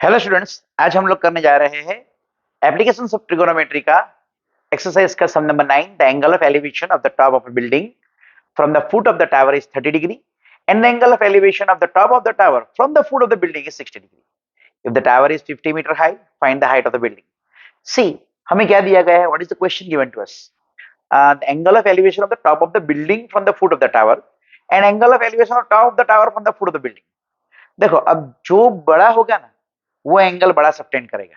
Hello students, आज हम लोग करने जा रहे हैं एप्लीकेशंस ऑफ ट्रिगोनोमेट्री का एक्सरसाइज का sum number 9। The angle of elevation of the top of a building from the foot of the tower is 30 degree and the angle of elevation of the top of the tower from the foot of the building is 60 degree. If the tower is 50 metre high, find the height of the building. See, हमें क्या दिया गया है? What is the question given to us? The angle of elevation of the top of the building from the foot of the tower and angle of elevation of top of the tower from the foot of the building. देखो, अब जो बड़ा होगा ना, वो angle बड़ा subtend करेगा।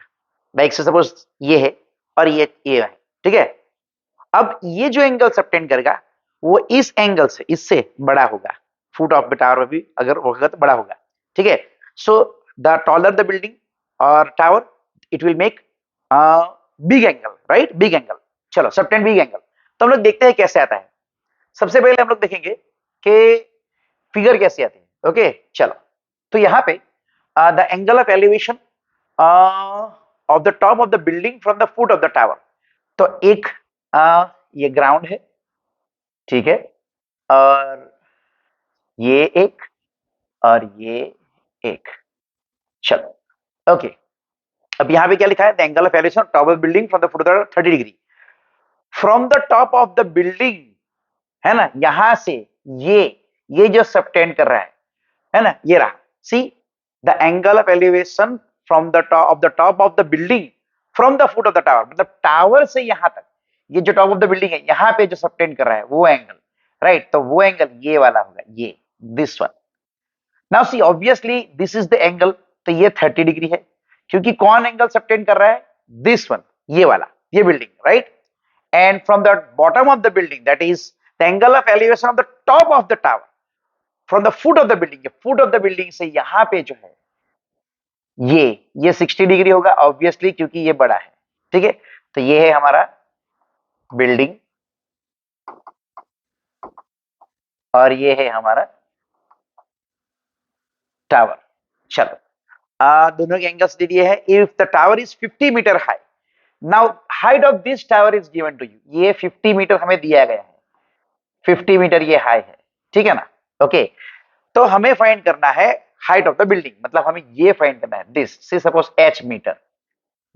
Like से सपोज ये है और ये है, ठीक है। अब ये जो एंगल सबटेंड करेगा वो इस एंगल से, इससे बड़ा होगा। फुट ऑफ द टावर में भी अगर होगा तो बड़ा होगा, ठीक है। So the taller the building और tower, it will make big angle, right? Big angle. चलो, सबटेंड बिग एंगल। तो हम लोग देखते हैं कैसे आता है। सबसे पहले हम लोग देखेंगे कि फिगर कैसे आती है। ओके, चलो। तो यहाँ पे the angle of elevation of the top of the building from the foot of the tower. तो एक ये ग्राउंड है, ठीक है, और ये एक, और ये एक। चलो, ओके। अब यहाँ पे क्या लिखा है? The angle of elevation top of building from the foot of the 30 degree from the top of the building, है ना। यहां से ये जो सबटेंड कर रहा है ना, ये रहा। See, the angle of elevation from the top of the building from the foot of the tower, मतलब टावर से यहां तक, ये जो टॉप ऑफ द बिल्डिंग है, यहां पे जो सबटेंड कर रहा है वो एंगल, राइट? तो वो एंगल ये वाला होगा, ये, this one. Now see, obviously this is the angle, तो ये 30 डिग्री है, क्योंकि कौन एंगल सबटेंड कर रहा है? दिस वन, ये वाला, ये building, right? And from the bottom of the building, that is the angle of elevation of the top of the tower from the foot of the building, foot of the building से यहां पे जो है ये 60 degree होगा, obviously, क्योंकि ये बड़ा है, ठीक है। तो ये है हमारा बिल्डिंग और ये है हमारा टावर। चलो, दोनों के एंगल्स दे दिए हैं। If the tower is 50 metre high, now height of this tower is given to you. ये 50 मीटर हमें दिया गया है, 50 मीटर ये हाई है, ठीक है ना। ओके, तो हमें फाइंड करना है हाइट ऑफ द बिल्डिंग, मतलब हमें ये फाइंड करना है, दिस से सपोज h मीटर,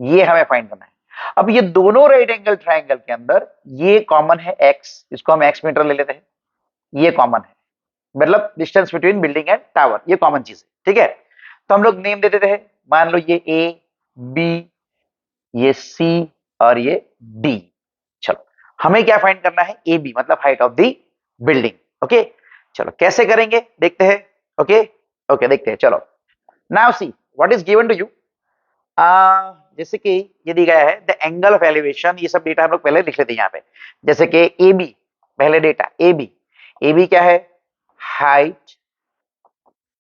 ये हमें फाइंड करना है। अब ये दोनों राइट एंगल ट्राइंगल के अंदर ये कॉमन है x, इसको हम x मीटर ले लेते हैं, ये कॉमन है, मतलब distance between building and tower, ये कॉमन चीज है, ठीक है। तो हम लोग नेम दे देते हैं, मान लो ये a, b, ये c और ये d। चलो, हमें क्या फाइंड करना है? ए बी, मतलब height of the building. Okay, चलो कैसे करेंगे देखते हैं। ओके ओके, देखते हैं, चलो। Now see, what is given to you. जैसे कि ये दिया गया है द एंगल ऑफ एलिवेशन, ये सब डेटा हम लोग पहले लिख लेते हैं यहाँ पे। जैसे कि ए बी, पहले डेटा ए बी क्या है? Height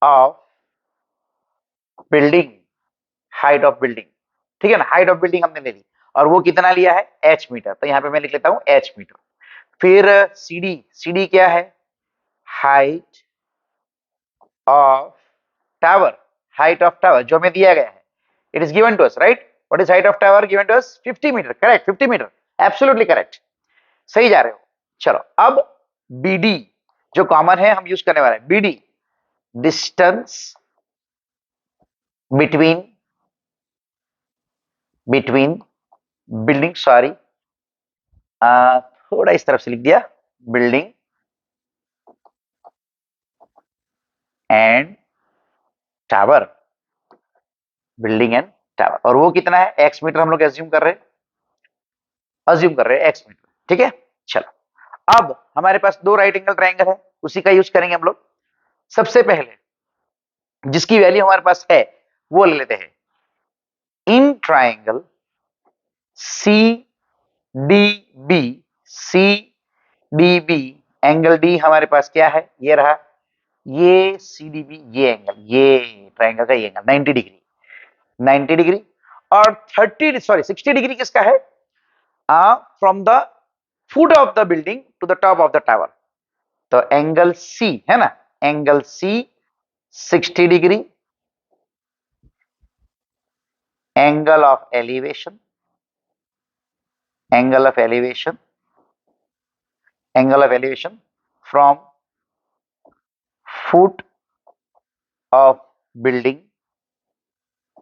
of building, height of building, ठीक है ना। हाइट ऑफ बिल्डिंग हमने ले ली, और वो कितना लिया है? h मीटर, तो यहाँ पे मैं लिख लेता हूँ h मीटर। फिर सी डी क्या है? Height of tower, height of tower जो हमें दिया गया है, it is given to us, right? What is height of tower given to us? 50 metre, correct, 50 metre, absolutely correct, सही जा रहे हो। चलो, अब बीडी जो कॉमन है हम यूज करने वाले हैं, BD, distance between building, sorry, थोड़ा इस तरफ से लिख दिया, building and tower, building and tower, और वो कितना है? एक्स मीटर हम लोग एज्यूम कर रहे हैं एक्स मीटर, ठीक है। चलो, अब हमारे पास दो राइट एंगल ट्राइंगल है, उसी का यूज करेंगे हम लोग। सबसे पहले जिसकी वैल्यू हमारे पास है वो ले लेते हैं। In triangle C D B, C D B, angle D हमारे पास क्या है? ये रहा, ये सी डी बी, ये एंगल, ये ट्राइंगल का ये एंगल 90 डिग्री, 90 डिग्री। और 60 डिग्री किसका है? From the foot of the building to the top of the tower. तो एंगल सी है ना, angle C 60 degree, angle of elevation, angle of elevation, angle of elevation from foot of building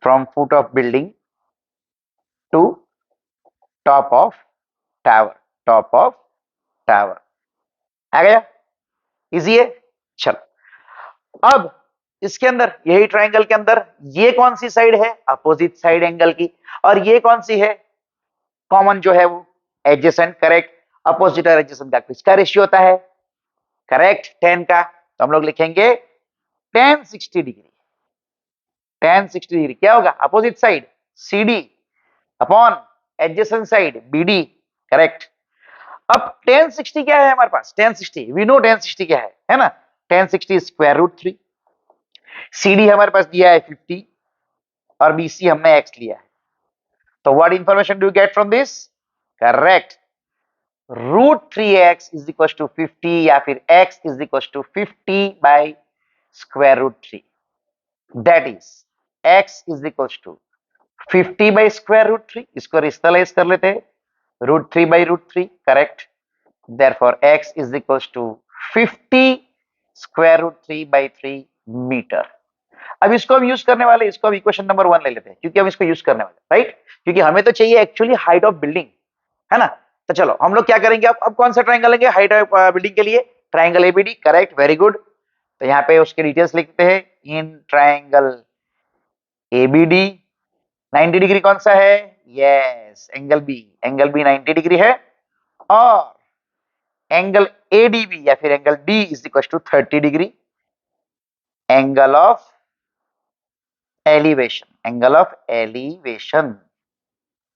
from foot of building to top of tower, top of tower. आ गया? Easy है। चलो अब इसके अंदर, यही ट्रायंगल के अंदर ये कौन सी साइड है? अपोजिट साइड एंगल की। और ये कौन सी है? कॉमन जो है वो एडजेसेंट। करेक्ट। अपोजिट और एडजेसेंट का किसका रेशियो होता है? करेक्ट, 10 का। तो हम लोग लिखेंगे tan 60 डिग्री। tan 60 डिग्री क्या होगा? Opposite side CD upon adjacent side BD। Correct. अब tan 60 क्या है हमारे पास? tan 60 वी नो tan 60 क्या है ना? tan 60 square root 3। CD हमारे पास दिया है 50 और BC हमने x लिया है। तो what information do you get from this? Correct, √3x is equal to 50 या फिर x is equal to 50 by square root 3। That is x is equal to 50 by square root 3। इसको रिस्टलाइज कर लेते हैं, √3 by √3। Correct. Therefore x is equal to 50 square root 3 by 3 metre. अब इसको हम use करने वाले, इसको हम इक्वेशन नंबर 1 ले लेते हैं, क्योंकि हम इसको यूज करने वाले, राइट? क्योंकि हमें तो चाहिए एक्चुअली हाइट ऑफ बिल्डिंग, है ना? तो चलो हम लोग क्या करेंगे, अब कौन सा ट्रायंगल लेंगे हाइट ऑफ बिल्डिंग के लिए? Triangle ABD. Correct, very good. तो यहाँ पे उसके डिटेल्स लिखते हैं। इन ट्रायंगल एबीडी 90 डिग्री कौन सा है? Yes, angle B. Angle B 90 degree है। और एंगल एडीबी या फिर angle D is equal to 30 degree. Angle of elevation, angle of elevation,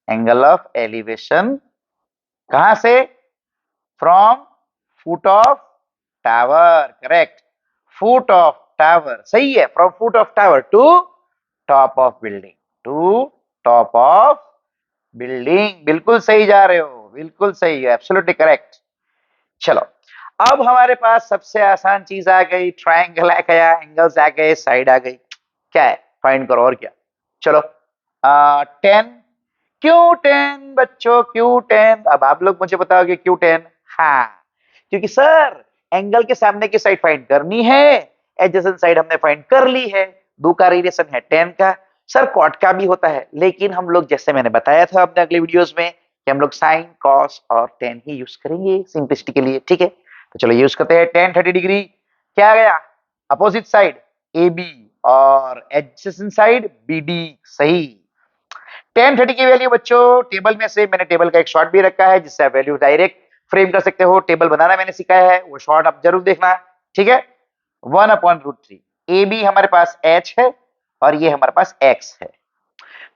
angle of elevation कहां से? From foot of tower. Correct, foot of tower, सही है। From foot of tower to top of building, to top of building. बिल्कुल सही जा रहे हो, बिल्कुल सही है, एब्सोल्युटली करेक्ट। चलो अब हमारे पास सबसे आसान चीज आ गई, ट्रायंगल आ गया, एंगल्स आ गए, साइड आ गई। क्या है? फाइंड करो और क्या। चलो 10। क्यों 10 बच्चों, क्यों 10? अब आप लोग मुझे बताओगे क्यों 10? हाँ, क्योंकि सर एंगल के सामने की साइड फाइंड करनी है, एडजेसेंट साइड हमने फाइंड कर ली है। दो का रिलेशन है 10 का। सर कॉट का भी होता है, लेकिन हम लोग जैसे मैंने बताया था अपने अगले वीडियोस में कि हम लोग साइन, कॉस और tan ही यूज करेंगे सिंपलिसिटी के लिए, ठीक है? तो चलो यूज करते हैं। tan 30 डिग्री क्या आ गया? अपोजिट साइड AB और एडजेसेंट साइड BD। सही। tan 30 की वैल्यू बच्चों टेबल में से, मैंने टेबल का एक शॉर्ट भी रखा है जिससे आप वैल्यू डायरेक्ट फ्रेम कर सकते हो। टेबल बनाना मैंने सिखाया है, वो शॉर्ट आप जरूर देखना, ठीक है? 1/√3। AB हमारे पास h है और ये हमारे पास x है।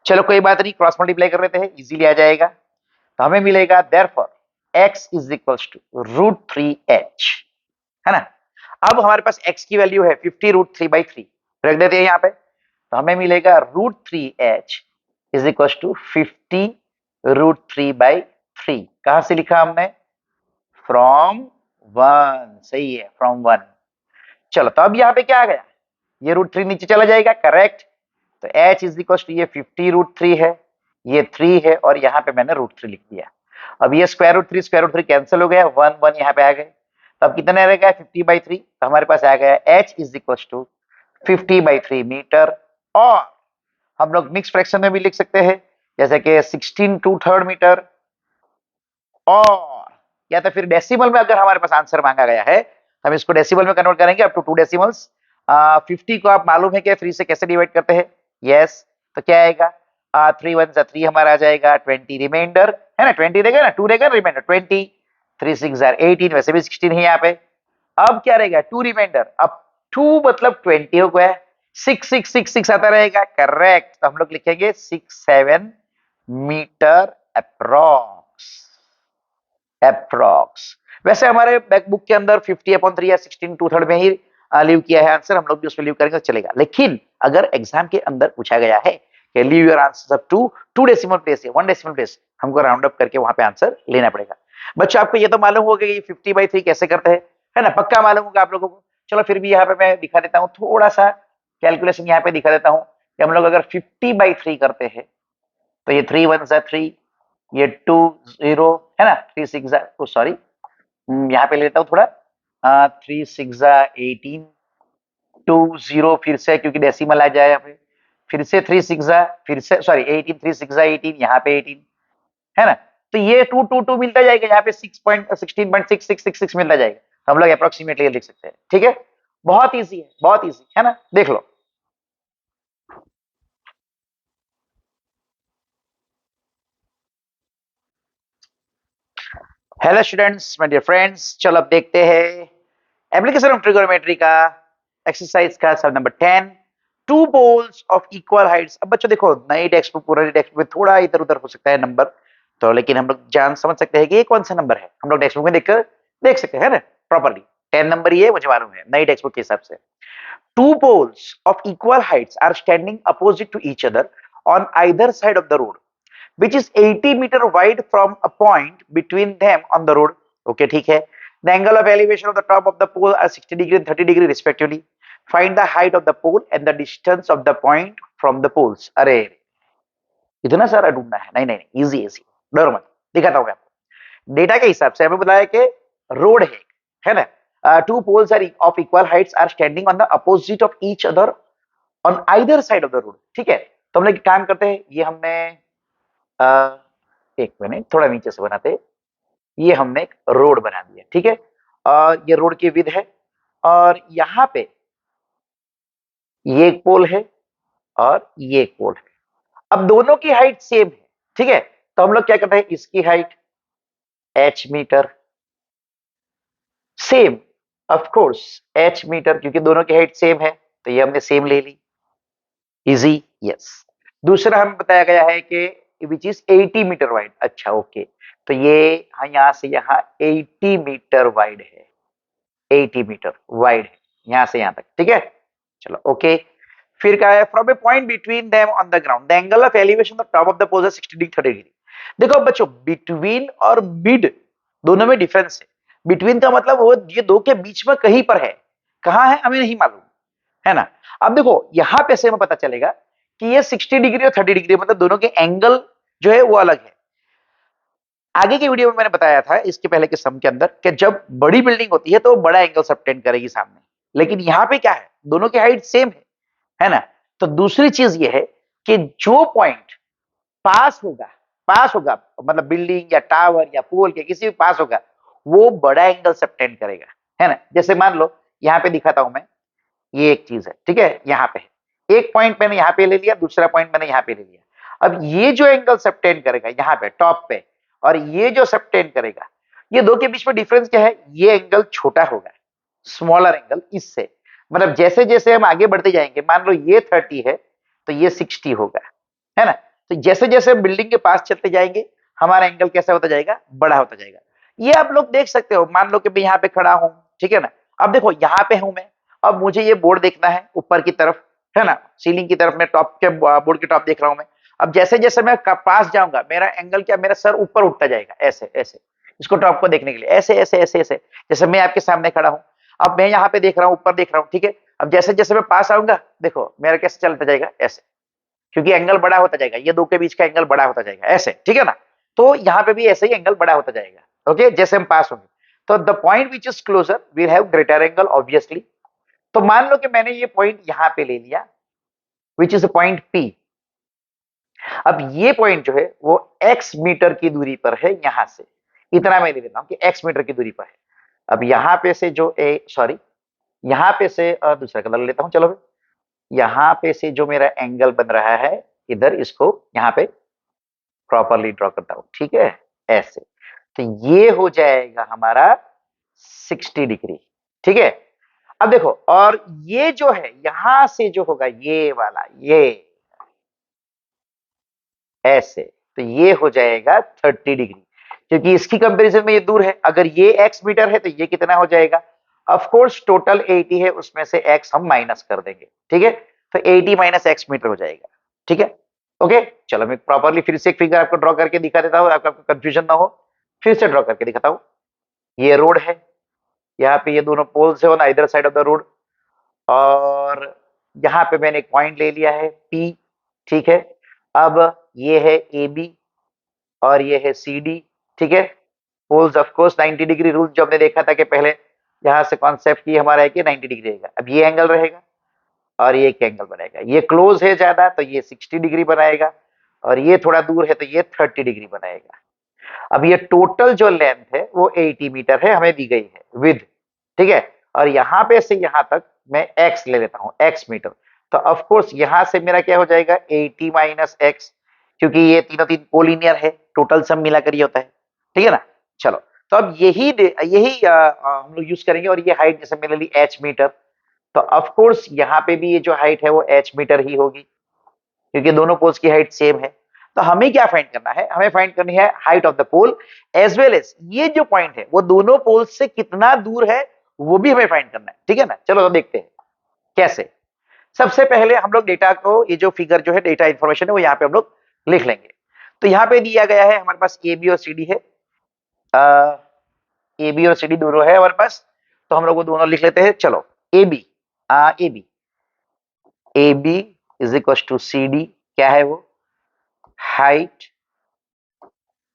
चलो कोई बात नहीं, क्रॉस मल्टीप्लाई कर लेते हैं, इजीली आ जाएगा। तो हमें मिलेगा therefore x is equals to √3h, है ना? अब हमारे पास x की वैल्यू है 50 √3/3, रख देते हैं यहाँ पे। तो हमें मिलेगा √3h इज इक्वल्स टू 50 √3/3। कहां से लिखा हमने? फ्रॉम 1। सही है, फ्रॉम 1। चलो तो अब यहाँ पे क्या आ गया? ये √3 नीचे चला जाएगा। करेक्ट। तो h इज इक्वल टू ये 50 √3 है, ये 3 है और यहाँ पे मैंने √3 लिख दिया। अब ये स्क्वायर रूट थ्री कैंसिल हो गया, 1 1 यहाँ पे आ गए। तो अब कितने रह गया? 50/3। तो हमारे पास आ गया h is equal to 50/3 metre. और हम लोग मिक्स फ्रैक्शन में भी लिख सकते हैं, जैसे कि 16/3 मीटर। और या तो फिर डेसिमल में अगर हमारे पास आंसर मांगा गया है, हम इसको डेसिमल में कन्वर्ट करेंगे अप टू 2 डेसिमल्स। 50 को आप मालूम है कि 3 से कैसे डिवाइड करते हैं? यस। तो क्या आएगा? 3 1 3 हमारा आ जाएगा, 20 रिमाइंडर, है ना? 20 रहेगा ना, 2 रहेगा रिमाइंडर 20, 3 6 18, वैसे भी 16 है यहाँ पे। अब क्या रहेगा? 2 रिमाइंडर। अब 2 मतलब 20 हो गया, 6 6 6 6 आता रहेगा। करेक्ट। तो हम लोग लिखेंगे 67 मीटर अप्रॉक्स, अप्रॉक्स। वैसे हमारे बैकबुक के अंदर 50/3 या 16/2 में ही लीव किया है आंसर, हम लोग भी उसमें लीव करेंगे तो चलेगा। लेकिन अगर एग्जाम के अंदर पूछा गया है कि leave your answer up to 2 decimal place या 1 डेसिमल प्लेस, हमको राउंड अप करके वहां पे आंसर लेना पड़ेगा। बच्चों आपको ये तो मालूम होगा कि 50/3 कैसे करते हैं, है ना? पक्का मालूम होगा आप लोगों को। चलो फिर भी यहाँ पे मैं दिखा देता हूँ थोड़ा सा कैलकुलेशन, यहाँ पे दिखा देता हूँ कि हम लोग अगर 50/3 करते हैं तो ये 3 1 3, ये 2 0, है ना? 3 6 सॉरी, यहाँ पे लेता हूँ थोड़ा, 3 6 18, 2 0 फिर से क्योंकि डेसिमल आ जाए यहाँ पे, फिर से 3 6 फिर से सॉरी 18 3 6 18, यहाँ पे 18 है ना। तो ये 2 2 2 मिलता जाएगा, यहाँ पे 16.6666 मिलता जाएगा। हम लोग अप्रोक्सीमेटली लिख सकते हैं, ठीक है। बहुत इजी है, बहुत इजी है ना, देख लो। Hello students, my dear friends, चलो अब देखते हैं एप्लीकेशन ऑफ ट्रिगोनोमेट्री का एक्सरसाइज का sub number 10, two poles of equal heights. अब बच्चों देखो, नई टेक्स्ट बुक पुरानी टेक्स्ट बुक में थोड़ा इधर उधर हो सकता है नंबर, तो लेकिन हम लोग जान समझ सकते हैं कि ये कौन सा नंबर है, हम लोग टेक्स्ट बुक में देखकर देख सकते हैं ना प्रॉपर्ली। 10 नंबर ये मुझे मालूम है नई टेक्स्ट बुक के हिसाब से। Two poles of equal heights are standing opposite to each other on either side of the road, which is 80 meter wide from a point between them on the road. Okay, ठीक है। The angle of elevation of the top of the pole are 60 degree and 30 degree respectively. Find the height of the pole and the distance of the point from the poles. अरे इतना सारा ढूंढना है? नहीं नहीं नहीं, इजी इजी, डरो मत, दिखाता हूँ मैं आपको। डेटा के हिसाब से हमें बताया कि रोड है ना, two poles are of equal heights are standing on the opposite of each other on either side of the road, ठीक है। तो हम लोग काम करते हैं, ये हमने एक मिनट थोड़ा नीचे से बनाते हैं, ये हमने एक रोड बना दिया, ठीक है। ये रोड की विड्थ है और यहाँ पे ये एक पोल है और ये एक पोल है। अब दोनों की हाइट सेम है, ठीक है। तो हम लोग क्या करते हैं, इसकी height h metre, same of course h metre, क्योंकि दोनों की हाइट सेम है तो ये हमने सेम ले ली, इजी, यस। दूसरा हमें बताया गया है कि विच इज 80 मीटर वाइड। अच्छा ओके, तो ये हाँ यहाँ से यहाँ 80 मीटर वाइड है, 80 मीटर वाइड है यहाँ से यहाँ तक, ठीक है। चलो ओके, फिर क्या है, from a point between them on the ground the angle of elevation the top of the pole 60 degree 30 degree. देखो बच्चों, बिटवीन और मिड दोनों में डिफरेंस है। बिटवीन का मतलब वो ये दो के बीच में कहीं पर है, कहाँ है हमें नहीं मालूम, है ना। अब देखो यहाँ पे से हमें पता चलेगा कि ये 60 डिग्री और 30 डिग्री, मतलब दोनों के एंगल जो है वो अलग है। आगे की वीडियो में मैंने बताया था इसके पहले के सम के अंदर कि जब बड़ी बिल्डिंग होती है तो बड़ा एंगल सबटेंड करेगी सामने, लेकिन यहाँ पे क्या है, दोनों की हाइट सेम है ना। तो दूसरी चीज ये है कि जो पॉइंट पास होगा, पास होगा मतलब बिल्डिंग या टावर या पोल के किसी भी पास होगा, वो बड़ा एंगल सबटेंड करेगा, है ना। जैसे मान लो यहाँ पे दिखाता हूं मैं, ये एक चीज है, ठीक है। यहाँ पे एक पॉइंट मैंने यहाँ पे ले लिया, दूसरा पॉइंट मैंने यहाँ पे ले लिया। अब ये जो एंगल सबटेंड करेगा यहाँ पे टॉप पे, और ये जो सबटेंड करेगा, ये दो के बीच में डिफरेंस क्या है, ये एंगल छोटा होगा, स्मॉलर एंगल इससे। मतलब जैसे जैसे हम आगे बढ़ते जाएंगे, मान लो ये 30 है तो ये 60 होगा, है ना। तो जैसे जैसे हम बिल्डिंग के पास चलते जाएंगे, हमारा एंगल कैसा होता जाएगा, बड़ा होता जाएगा। ये आप लोग देख सकते हो, मान लो कि मैं यहाँ पे खड़ा हूं, ठीक है ना। अब देखो यहाँ पे हूं मैं, अब मुझे ये बोर्ड देखना है ऊपर की तरफ, है ना, सीलिंग की तरफ, मैं टॉप के बोर्ड के टॉप देख रहा हूं मैं। अब जैसे जैसे मैं पास जाऊंगा, मेरा एंगल क्या, मेरा सर ऊपर उठता जाएगा, ऐसे ऐसे, इसको टॉप को देखने के लिए ऐसे ऐसे ऐसे ऐसे। जैसे मैं आपके सामने खड़ा हूं, अब मैं यहाँ पे देख रहा हूँ, ऊपर देख रहा हूँ, ठीक है। अब जैसे जैसे मैं पास आऊंगा, देखो मेरा कैसे चलता जाएगा, ऐसे, क्योंकि एंगल बड़ा होता जाएगा, ये दो के बीच का एंगल बड़ा होता जाएगा, ऐसे, ठीक है ना। तो यहाँ पे भी ऐसे ही एंगल बड़ा होता जाएगा, ओके, जैसे हम पास होंगे। तो the point which is closer will have greater angle obviously. तो मान लो कि मैंने ये पॉइंट यहाँ पे ले लिया, विच इज पॉइंट P। अब ये पॉइंट जो है वो x मीटर की दूरी पर है यहां से, इतना मैं ले लेता हूं कि x मीटर की दूरी पर है। अब यहाँ पे से जो सॉरी, यहाँ पे से दूसरा कलर लेता हूं, चलो यहाँ पे से जो मेरा एंगल बन रहा है इधर, इसको यहाँ पे प्रॉपरली ड्रॉ करता हूं, ठीक है, ऐसे। तो ये हो जाएगा हमारा 60 डिग्री, ठीक है। अब देखो, और ये जो है यहां से जो होगा ये वाला, ये ऐसे, तो ये हो जाएगा 30 डिग्री, क्योंकि इसकी कंपैरिजन में ये दूर है। अगर ये x मीटर है तो ये कितना हो जाएगा, ऑफ कोर्स टोटल 80 है, उसमें से x हम माइनस कर देंगे, ठीक है। तो 80 माइनस x मीटर हो जाएगा, ठीक है। ओके, चलो मैं प्रॉपरली फिर से एक फिगर आपको ड्रॉ करके दिखा देता हूँ, आपको कंफ्यूजन ना हो। फिर से ड्रॉ करके दिखाता हूँ। ये रोड है, यहाँ पे ये दोनों पोल्स है on either side of the road, और यहाँ पे मैंने एक पॉइंट ले लिया है P, ठीक है। अब ये है AB और ये है CD, ठीक है। Poles of course 90 degree rule जो हमने देखा था कि पहले यहाँ से कॉन्सेप्ट की हमारा है कि 90 डिग्री रहेगा। अब ये एंगल रहेगा, और ये एक एंगल बनाएगा। ये क्लोज है ज्यादा तो ये 60 डिग्री बनाएगा, और ये थोड़ा दूर है तो ये 30 डिग्री बनाएगा। अब ये टोटल जो लेंथ है वो 80 मीटर है, हमें दी गई है विद, ठीक है। और यहां पे से यहां तक मैं x ले लेता हूं, x मीटर। तो ऑफ कोर्स यहां से मेरा क्या हो जाएगा, 80 माइनस एक्स, क्योंकि ये तीनों तीन कोलिनियर है, टोटल सम मिलाकर ये होता है, ठीक है ना। चलो, तो अब यही हम लोग यूज करेंगे, और ये हाइट जैसे मैंने ली h मीटर, तो ऑफ कोर्स यहाँ पे भी ये जो हाइट है वो h मीटर ही होगी, क्योंकि दोनों पोल्स की हाइट सेम है। तो हमें क्या फाइंड करना है, हमें फाइंड करनी है height of the pole, as well as ये जो पॉइंट है वो दोनों पोल्स से कितना दूर है वो भी हमें फाइंड करना है, ठीक है ना। चलो तो देखते हैं कैसे। सबसे पहले हम लोग डेटा को, ये जो फिगर जो है डेटा इंफॉर्मेशन है वो यहाँ पे हम लोग लिख लेंगे। तो यहाँ पे दिया गया है हमारे पास ए बी और सी डी है, ए बी और सी डी दोनों है हमारे पास, तो हम लोग वो दोनों लिख लेते हैं। चलो, A B A B is equal to C D, क्या है वो, हाइट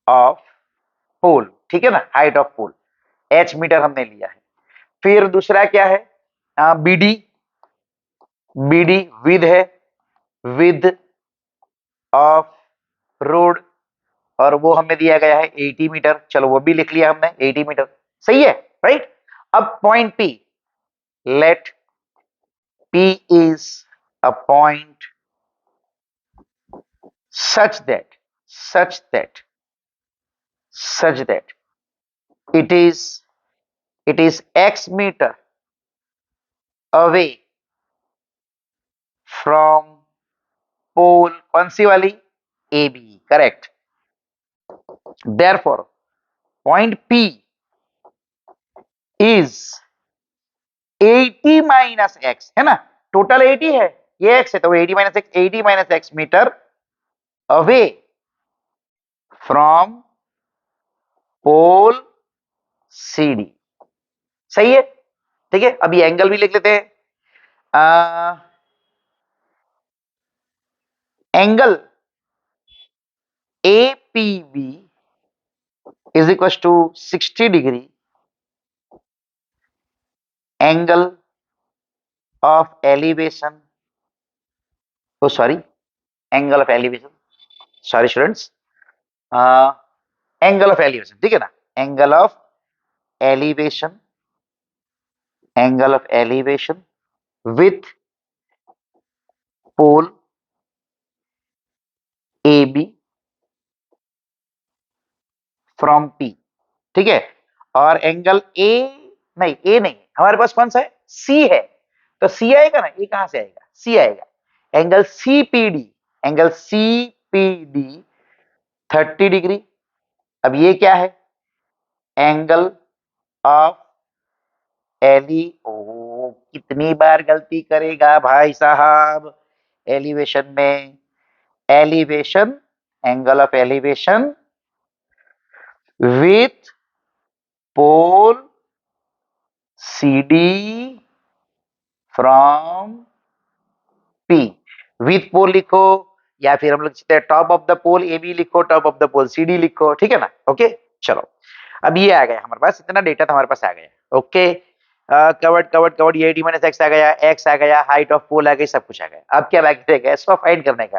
ऑफ पोल, ठीक है ना, height of pole, h metre हमने लिया है। फिर दूसरा क्या है, बीडी, बीडी विद है, विद ऑफ रोड, और वो हमें दिया गया है 80 मीटर, चलो वो भी लिख लिया हमने 80 मीटर, सही है, राइट। अब point P, let P is a point such that such that such that it is x meter away from pole, कौन सी वाली, A B, correct. therefore point P is 80 minus x, है ना, total 80 है, ये x है तो 80 minus x, 80 minus x metre away from pole C D, सही है, ठीक है। अभी एंगल भी लिख लेते हैं, angle APB is equals to 60 degree angle of elevation, oh sorry, angle of elevation, sorry students, angle of elevation, ठीक है ना, angle of elevation, angle of elevation with pole AB from P, ठीक है। और एंगल A, नहीं A नहीं, हमारे पास कौन सा है, C है, तो C आएगा ना, A कहां से आएगा, C आएगा। Angle CPD, angle CPD 30 degree. अब ये क्या है, एंगल ऑफ एली, ओ कितनी बार गलती करेगा भाई साहब एलिवेशन में, elevation, angle of elevation with pole CD from P, with pole लिखो, या फिर हम लोग top of the pole AB लिखो, top of the pole CD लिखो, ठीक है ना, ओके। चलो, अब ये आ गया हमारे पास, इतना डेटा तो हमारे पास आ गया, ओके। कवर्ड कवर्ड कवर्ड, ये 80 माइनस एक्स आ गया, एक्स आ गया, हाइट ऑफ पोल आ गई, सब कुछ आ गया। अब क्या बाकी रहेगा, इसको फाइंड करने का,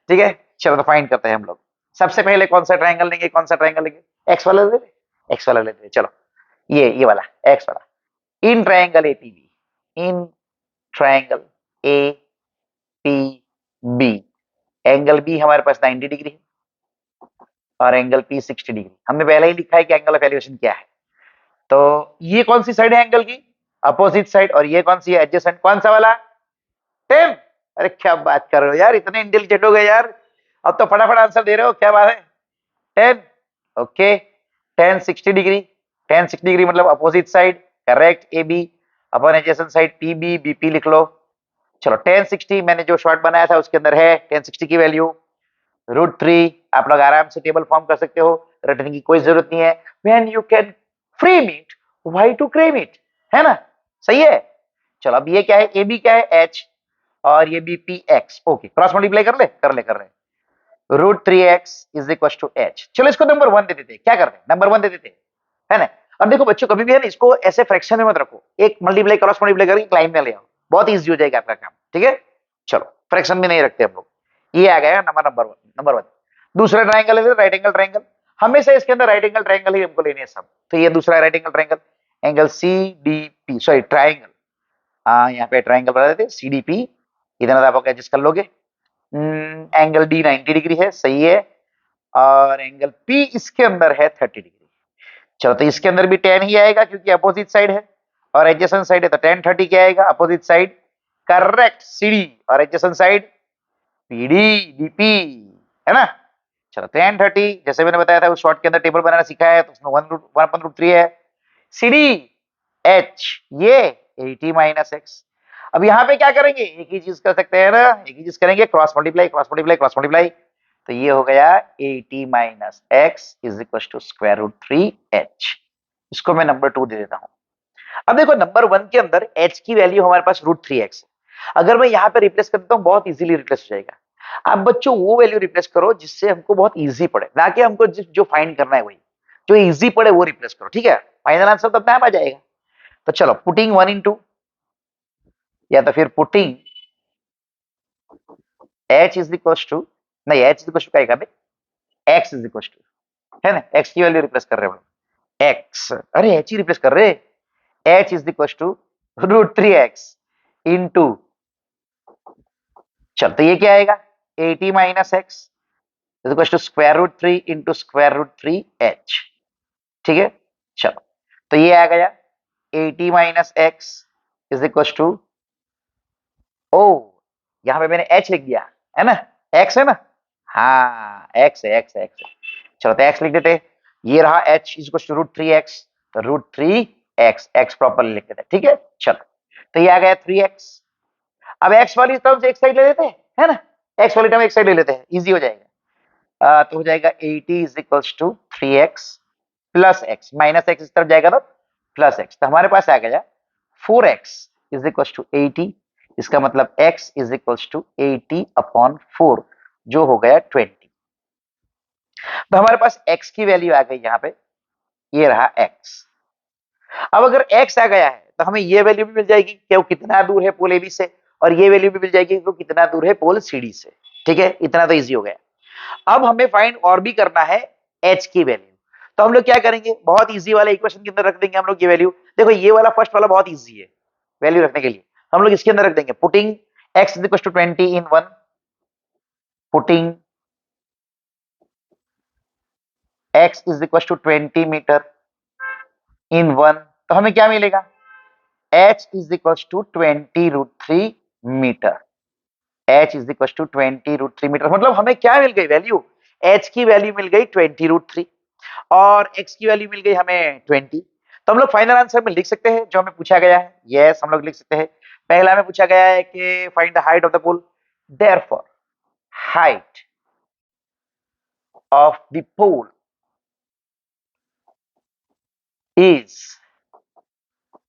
ठीक है। चलो तो फाइंड करते हैं हम लोग। सबसे पहले कौन सा ट्रायंगल लेंगे, कौन सा ट्रायंगल लेंगे, एक्स वाला ले, एक्स वाला लेते हैं, चलो ये वाला एक्स वाला। In triangle APB, in triangle APB, angle B हमारे पास 90 डिग्री है और एंगल P 60 डिग्री। हमने पहले ही लिखा है कि एंगल ऑफ एलिवेशन क्या है। तो ये कौन सी साइड है एंगल की, अपोजिट साइड, और ये कौन सी है, एडजेसेंट, कौन सा वाला, 10। अरे क्या बात कर रहे हो यार, इतने इंटेलिजेंट हो गए यार, अब तो फटाफट आंसर दे रहे हो, क्या बात है, 10, ओके। 10 60 डिग्री, 10 60 डिग्री मतलब opposite side, correct, A B अपन एडजेसेंट साइड PB BP लिख लो। चलो 10 60 मैंने जो शॉर्ट बनाया था उसके अंदर है 10 60 की वैल्यू √3, आप लोग आराम से टेबल फॉर्म कर सकते हो, रटने की कोई जरूरत नहीं है। When you can frame it, why to cram it, है ना, सही है। चलो अब ये क्या है, AB क्या है, H, और ये भी PX, ओके, क्रॉस मल्टीप्लाई कर ले √3x is equal to H। चलो इसको नंबर 1 दे देते हैं, क्या करते हैं, नंबर 1 दे देते हैं, है ना। अब देखो बच्चों, कभी भी है ना, इसको ऐसे फ्रैक्शन में मत रखो, एक मल्टीप्लाई क्रॉस मल्टीप्लाई करके लाइन में ले आओ, बहुत इजी हो जाएगा आपका काम, ठीक है, चलो फ्रैक्शन भी नहीं रखते हम लोग। ये आ गया नंबर वन। दूसरा ट्राइंगल है राइट एंगल ट्राइंगल, हमेशा इसके अंदर राइट एंगल ट्राइंगल ही हमको लेने हैं सब। तो ये दूसरा right angle triangle, angle C D P, sorry triangle, यहाँ पे ट्राइंगल बना देते सी डी पी, इतना आप एडजस्ट कर लोगे। एंगल डी 90 डिग्री है, सही है, और एंगल पी इसके अंदर है 30 डिग्री। चलो तो इसके अंदर भी tan ही आएगा क्योंकि अपोजिट साइड है, और एडजेसेंट साइड है तो tan 30 क्या आएगा, अपोजिट साइड, करेक्ट, CD, और एडजेसेंट साइड PD DP, है ना। चलो tan 30 जैसे मैंने बताया था उस शॉर्ट के अंदर टेबल बनाना सिखाया है, तो उसमें 1/√3 है, CD H ये 80 - x। अब यहाँ पे क्या करेंगे, एक ही चीज कर सकते हैं ना, एक ही चीज करेंगे, cross multiply cross multiply cross multiply, तो ये हो गया 80 - x is equal to √3h। इसको मैं नंबर 2 दे देता हूं। अब देखो नंबर 1 के अंदर h की वैल्यू हमारे पास √3x है, अगर मैं यहाँ पे रिप्लेस कर देता हूँ बहुत इजीली रिप्लेस हो जाएगा। अब बच्चों वो वैल्यू रिप्लेस करो जिससे हमको बहुत इजी पड़े, ना कि हमको जो फाइंड करना है वही, जो इजी पड़े वो रिप्लेस करो, ठीक है। फाइनल आंसर तो अपने आप आ जाएगा। तो चलो पुटिंग 1 इन 2, या तो फिर putting h is equal to, नहीं h इज इक्वल टू क्या है, x इज इक्वल टू, है ना, x की वैल्यू रिप्लेस कर रहे हैं x, अरे h ही रिप्लेस कर रहे, h is equal to √3x into, चल तो ये क्या आएगा 80 - x is equal to √3 into √3h, ठीक है। चलो तो ये आ गया 80 - x इज इक्वल टू, ओ यहां पे मैंने h लिख दिया है ना, x है ना, हाँ x है, x है, x है। चलो तो x लिख देते, ये रहा h is equal to √3x, तो √3x x प्रॉपर लिख देते, ठीक है। चलो तो ये आ गया 3x। अब x वाली टर्म से एक साइड ले लेते हैं, है ना, x वाली टर्म एक साइड ले लेते हैं, इजी हो जाएगा। तो हो जाएगा 80 is equal to 3x plus x, minus x इस तरफ जाएगा तो प्लस x, तो हमारे पास आ गया 4x इज इक्वल टू 80, इसका मतलब x इज इक्वल टू 80/4 जो हो गया 20। तो हमारे पास x की वैल्यू आ गई यहाँ पे, ये रहा x। अब अगर x आ गया है तो हमें ये वैल्यू भी मिल जाएगी कि वो कितना दूर है पोल AB से, और ये वैल्यू भी मिल जाएगी कि वो कितना दूर है पोल CD से, ठीक है, इतना तो इजी हो गया। अब हमें फाइंड और भी करना है h की वैल्यू, तो हम लोग क्या करेंगे, बहुत इजी वाले इक्वेशन के अंदर रख देंगे हम लोग ये वैल्यू। देखो ये वाला फर्स्ट वाला बहुत इजी है वैल्यू रखने के लिए, हम लोग इसके अंदर रख देंगे putting x is equal to 20 in 1, putting x is equal to 20 metre in 1, तो हमें क्या मिलेगा, h is equal to 20√3 metre, h is equal to 20√3 metre, मतलब हमें क्या मिल गई वैल्यू, h की वैल्यू मिल गई 20√3 और x की वैल्यू मिल गई हमें 20। तो हम लोग फाइनल आंसर में लिख सकते हैं जो हमें पूछा गया है, यस हम लोग लिख सकते हैं। पहला हमें पूछा गया है कि find the height of the pole, therefore height of the pole is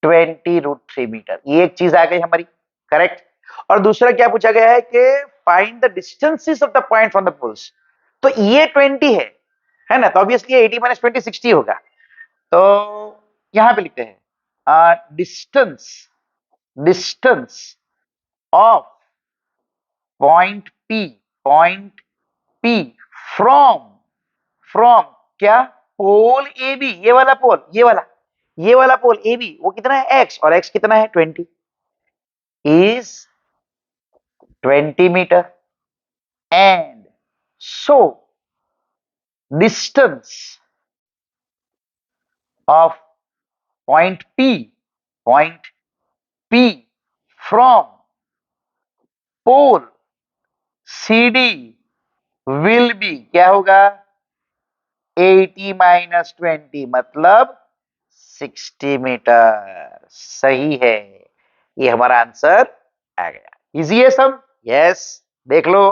20√3 metre, ये एक चीज आ गई हमारी, करेक्ट। और दूसरा क्या पूछा गया है कि find the distances of the point from the poles, तो ये 20 है ना, तो ऑब्वियसली 80 - 20 60 होगा, तो यहां पे लिखते हैं distance, distance of point P from, from क्या, पोल AB, ये वाला पोल, ये वाला पोल AB वो कितना है x, और x कितना है 20, is 20 metre, and so distance of point P from pole CD will be, क्या होगा 80 - 20 मतलब 60 मीटर, सही है, ये हमारा आंसर आ गया। इजी है सब, यस देख लो।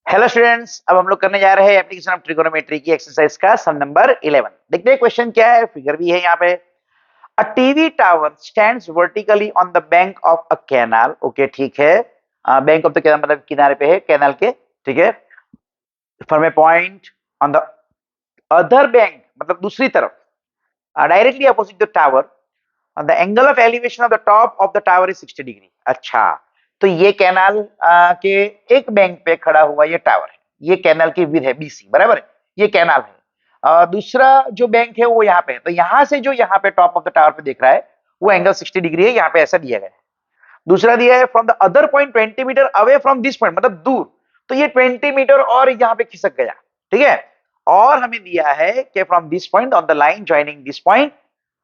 हेलो स्टूडेंट्स, अब हम लोग करने जा रहे हैं एप्लीकेशन ऑफ ट्रिगोनोमेट्री की एक्सरसाइज का सम नंबर 11। देखते हैं क्वेश्चन क्या है, फिगर भी है यहाँ पे। A TV tower stands vertically on the bank of a canal, okay ठीक है, बैंक ऑफ द कैनाल मतलब किनारे पे है कैनाल के, ठीक है। From a point on the other bank मतलब दूसरी तरफ, directly opposite the tower, and the angle of elevation of the top of the tower is 60 degree. अच्छा, तो ये कैनाल के एक बैंक पे खड़ा हुआ ये टावर है, ये कैनाल की विड्थ है बीसी, बराबर है, ये कैनाल है। दूसरा जो बैंक है वो यहाँ पे है, तो यहाँ से जो यहाँ पे टॉप ऑफ द टावर पे देख रहा है वो एंगल 60 डिग्री है, यहाँ पे ऐसा दिया गया है। दूसरा दिया है from the other point 20 metre away from this point, मतलब दूर, तो ये 20 मीटर और यहाँ पे खिसक गया, ठीक है। और हमें दिया है कि from this point on the line joining this point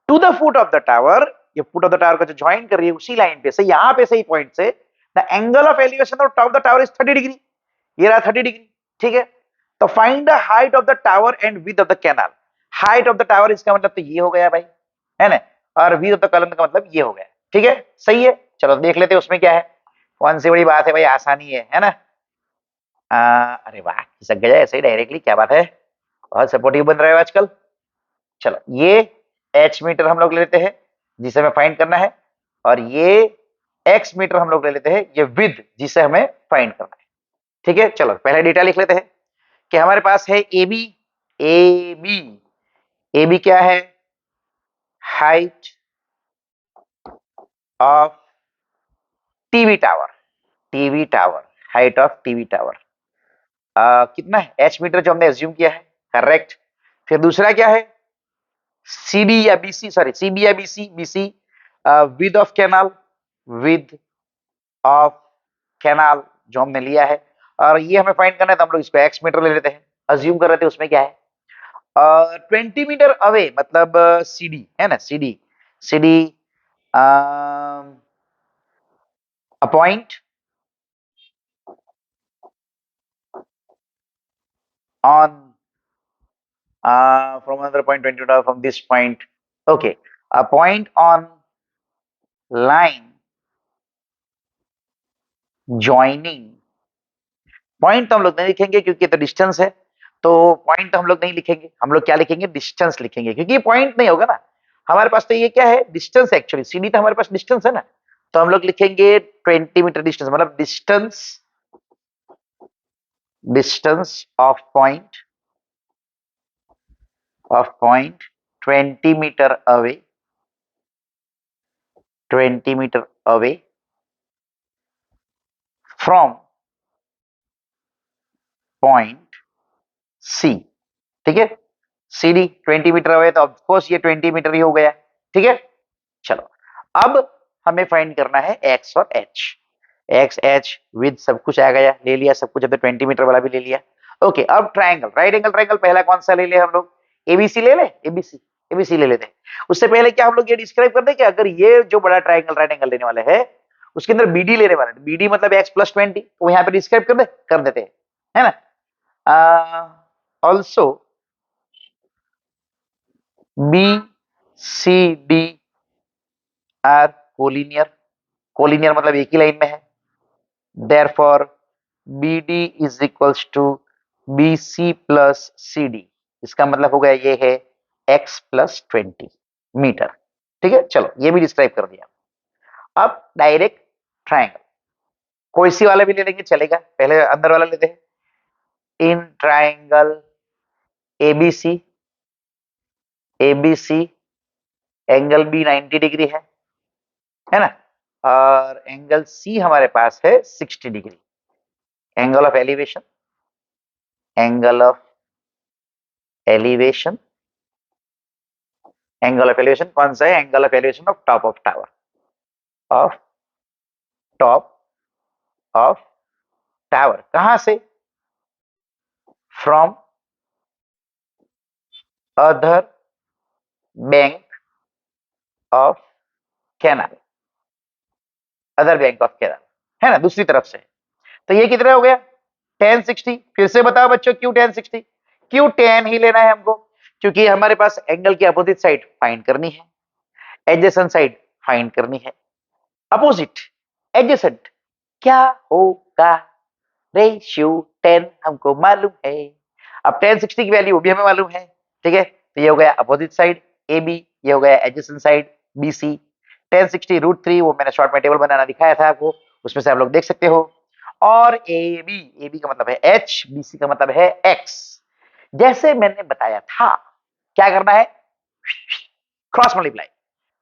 two the foot of the tower, ये फुट ऑफ द टावर का जो ज्वाइन कर रही है उसी लाइन पे से, यहाँ पे सही पॉइंट से the angle of elevation of top of the tower is 30 degree, ये रहा 30 डिग्री, ठीक है। तो find the height of the tower and width of the canal. Height of the tower इसका मतलब तो ये हो गया भाई, है ना, और विड्थ ऑफ द कॉलम का मतलब ये हो गया, ठीक है, सही है। चलो देख लेते हैं उसमें क्या है, कौन सी बड़ी बात है भाई, आसानी है ना। अरे वाह, खिसक गया ऐसे ही डायरेक्टली, क्या बात है, बहुत सपोर्टिव बन रहा है आजकल। चलो ये एच मीटर हम लोग लेते हैं जिसे हमें फाइंड करना है, और ये एक्स मीटर हम लोग ले लेते हैं, ये विड्थ जिसे हमें फाइंड करना है, ठीक है। चलो पहले डेटा लिख लेते हैं कि हमारे पास है A B, A B, A B क्या है, height of TV tower, TV tower, height of TV tower कितना है, एच मीटर जो हमने एज्यूम किया है, करेक्ट। फिर दूसरा क्या है, सीडी या बीसी, सॉरी सीबी या BC, BC width of canal, width of canal जो हमने लिया है, और ये हमें फाइंड करना है तो हम लोग इसको एक्स मीटर ले लेते हैं, अज्यूम कर रहे थे उसमें क्या है 20 मीटर अवे, मतलब सीडी है ना, CD, CD a point on from another point 20 from this point, okay, a point on line joining, point तो हम लोग नहीं लिखेंगे क्योंकि तो डिस्टेंस है, तो पॉइंट तो हम लोग नहीं लिखेंगे, हम लोग क्या लिखेंगे, डिस्टेंस लिखेंगे, क्योंकि पॉइंट नहीं होगा ना हमारे पास, तो ये क्या है, डिस्टेंस, एक्चुअली सीडी तो हमारे पास डिस्टेंस है ना, तो हम लोग लिखेंगे 20 मीटर डिस्टेंस, मतलब distance, distance of point 20 metre away, 20 metre away from point C, ठीक है, सीडी 20 मीटर अवे, तो ऑफ कोर्स ये 20 मीटर ही हो गया, ठीक है। चलो अब हमें फाइंड करना है एक्स और एच, एक्स एच विद सब कुछ आ गया, ले लिया सब कुछ, अब 20 मीटर वाला भी ले लिया। ओके, अब ट्राइंगल, राइट एंगल ट्राइंगल पहला कौन सा ले लिया हम लोग, एबीसी ले ले, एबीसी, एबीसी ले लेते हैं। उससे पहले क्या हम लोग ये डिस्क्राइब कर दें कि अगर ये जो बड़ा ट्राइंगल राइट एंगल लेने वाले हैं उसके अंदर बीडी लेने वाले, बीडी मतलब एक्स प्लस 20, तो यहाँ पे डिस्क्राइब कर देते हैं, है ना। Also B C D are collinear, collinear मतलब एक ही लाइन में है, therefore BD is equals to BC plus CD, इसका मतलब हो गया ये है x plus 20 मीटर, ठीक है। चलो ये भी डिस्क्राइब कर दिया। अब डायरेक्ट ट्राइंगल, कोई सी वाला भी ले लेंगे चलेगा, पहले अंदर वाला लेते हैं। In triangle ABC, ABC angle B 90 degree है ना, और एंगल C हमारे पास है 60 degree, angle of elevation, angle of elevation, angle of elevation कौन सा है, angle of elevation of top of tower, of top of tower, कहां से, from other bank of canal, other bank of canal, है ना, दूसरी तरफ से। तो ये कितना हो गया 1060, फिर से बताओ बच्चों क्यों 1060, क्यों 10 ही लेना है हमको, क्योंकि हमारे पास एंगल की अपोजिट साइड फाइंड करनी है, एडजेसेंट साइड फाइंड करनी है। अपोजिट एडजेसेंट क्या होगा, रेशियो 10 हमको मालूम है, अब 1060 की वैल्यू भी हमें मालूम है, ठीक है। तो ये हो गया अपोजिट साइड ए बी, ये हो गया एडजेसेंट साइड बी सी। 1060 √3 वो मैंने शॉर्ट में टेबल बनाना दिखाया था आपको, उसमें से आप लोग देख सकते हो। और ए बी का मतलब है एच, बी सी का मतलब है एक्स। जैसे मैंने बताया था क्या करना है, क्रॉस मल्टीप्लाई,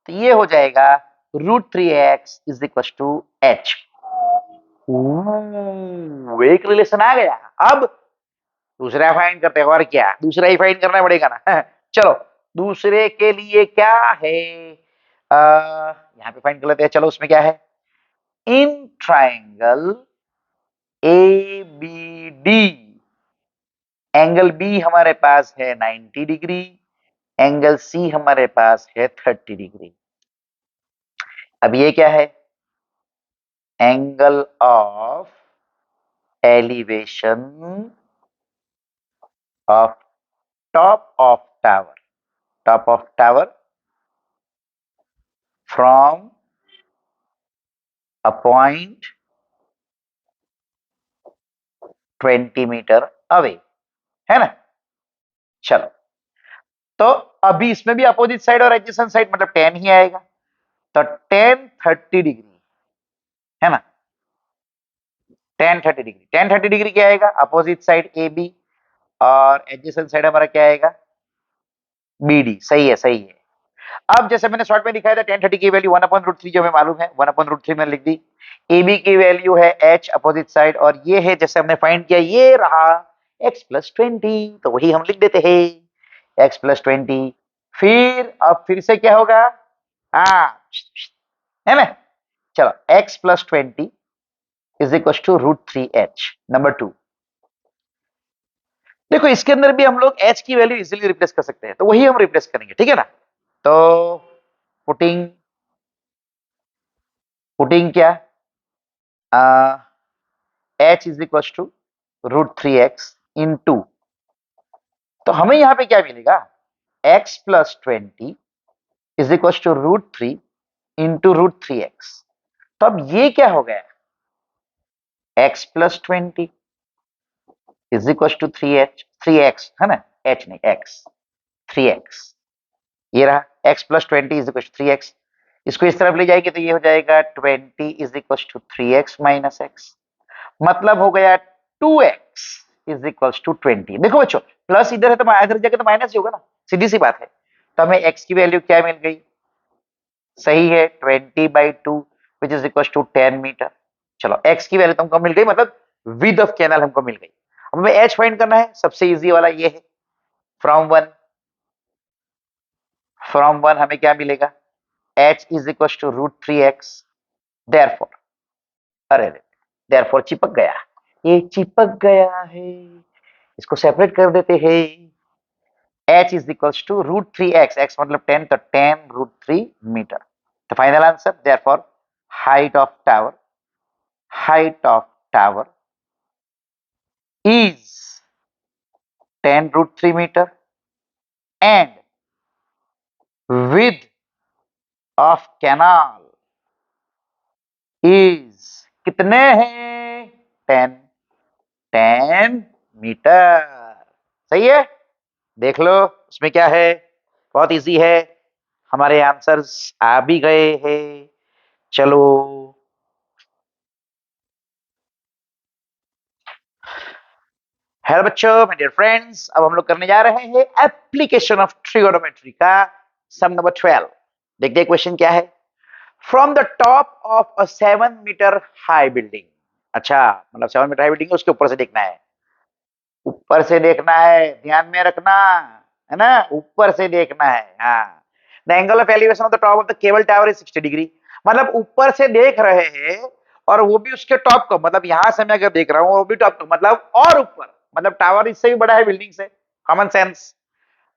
तो ये हो जाएगा √3x is equal to h। एक रिलेशन आ गया। अब दूसरा फाइंड करते हैं, और क्या दूसरा ही फाइंड करना पड़ेगा ना। चलो दूसरे के लिए क्या है, यहाँ पे फाइंड कर लेते हैं। चलो उसमें क्या है, in triangle A B D angle B हमारे पास है 90 डिग्री, एंगल सी हमारे पास है 30 डिग्री। अब ये क्या है, angle of elevation of top of tower from a point 20 metre away, है ना। चलो तो अभी इसमें भी अपोजिट साइड और एडजेसेंट साइड मतलब 10 ही आएगा, तो 10 30 डिग्री, है ना। 10 30 डिग्री क्या आएगा, अपोजिट साइड ए बी और एडजेसेंट साइड हमारा क्या आएगा, बी डी। सही है, सही है। अब जैसे मैंने शॉर्ट में दिखाया था, 10 30 की वैल्यू 1/√3 जो हमें मालूम है, 1/√3 में लिख दी। ए बी की वैल्यू है h अपोजिट साइड, और ये है जैसे हमने फाइंड किया, ये रहा x+20, तो वही हम लिख देते हैं x+20। फिर अब फिर से क्या होगा, हाँ है ना। चलो x+20 is equal to √3h। Number 2, देखो इसके अंदर भी हम लोग h की वैल्यू इजीली रिप्लेस कर सकते हैं, तो वही हम रिप्लेस करेंगे, ठीक है ना। तो पुटिंग पुटिंग क्या, h is equal to √3x into, तो हमें यहां पे क्या मिलेगा, x+20 is equal to √3 into √3x। तो अब ये क्या हो गया, x+20 is equal to 3x, है ना, h नहीं x, 3x, ये रहा x+20 is equal to 3x। इसको इस तरफ ले जाएंगे तो ये हो जाएगा 20 is equal to 3x minus x, मतलब हो गया 2x इज इक्वल टू 20। देखो बच्चों, प्लस इधर है तो इधर जाके तो माइनस ही होगा ना, सीधी सी बात है। तो हमें x की वैल्यू क्या मिल गई, सही है 20/2 which is equal to 10 metre. चलो x की वैल्यू तो हमको मिल गई, मतलब विड्थ ऑफ कैनाल हमको मिल गई। अब हमें h फाइंड करना है, सबसे इजी वाला ये है, फ्रॉम वन हमें क्या मिलेगा, h is equal to √3x। Therefore, अरे देयरफॉर चिपक गया, ये चिपक गया है, इसको सेपरेट कर देते हैं। h is equal to √3x, x मतलब 10, तो 10√3 मीटर। तो final answer, therefore height of tower is 10√3 metre and width of canal is कितने हैं, 10 मीटर। सही है, देख लो उसमें क्या है, बहुत इजी है, हमारे आंसर्स आ भी गए हैं। चलो हेलो बच्चों, माय डियर फ्रेंड्स, अब हम लोग करने जा रहे हैं एप्लीकेशन ऑफ ट्रिगोनोमेट्री का सम नंबर 12। देखते क्वेश्चन क्या है, from the top of a 7 metre high building. अच्छा, मतलब 7 मीटर हाई बिल्डिंग है, उसके ऊपर से देखना है, ऊपर से देखना है, ध्यान में रखना है ना, ऊपर से देखना है। हाँ, the angle of elevation of the top of the cable tower is 60 degree, मतलब ऊपर से देख रहे हैं और वो भी उसके टॉप को, मतलब यहां से मैं अगर देख रहा हूं वो भी टॉप को, मतलब और ऊपर, मतलब टावर इससे भी बड़ा है बिल्डिंग से, कॉमन सेंस।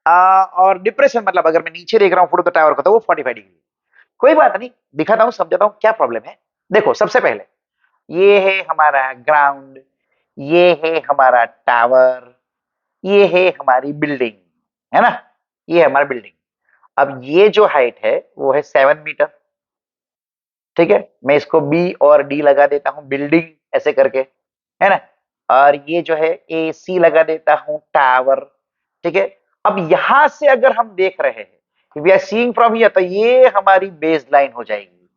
और डिप्रेशन मतलब अगर मैं नीचे देख रहा हूं फुट ऑफ द टावर को तो वो 45 डिग्री। कोई बात नहीं, दिखाता हूं, समझाता हूं क्या प्रॉब्लम है। देखो सबसे पहले ये है हमारा ग्राउंड, ये है हमारा टावर, ये है हमारी बिल्डिंग, है ना, ये है हमारा बिल्डिंग। अब ये जो हाइट है वो है 7 मीटर, ठीक है, मैं इसको बी और डी लगा देता हूं, बिल्डिंग ऐसे करके, है ना, और ये जो है ए सी लगा देता हूं, टावर, ठीक है। अब यहां से अगर हम देख रहे हैं, we are seeing from here, तो ये हमारी बेस लाइन हो जाएगी,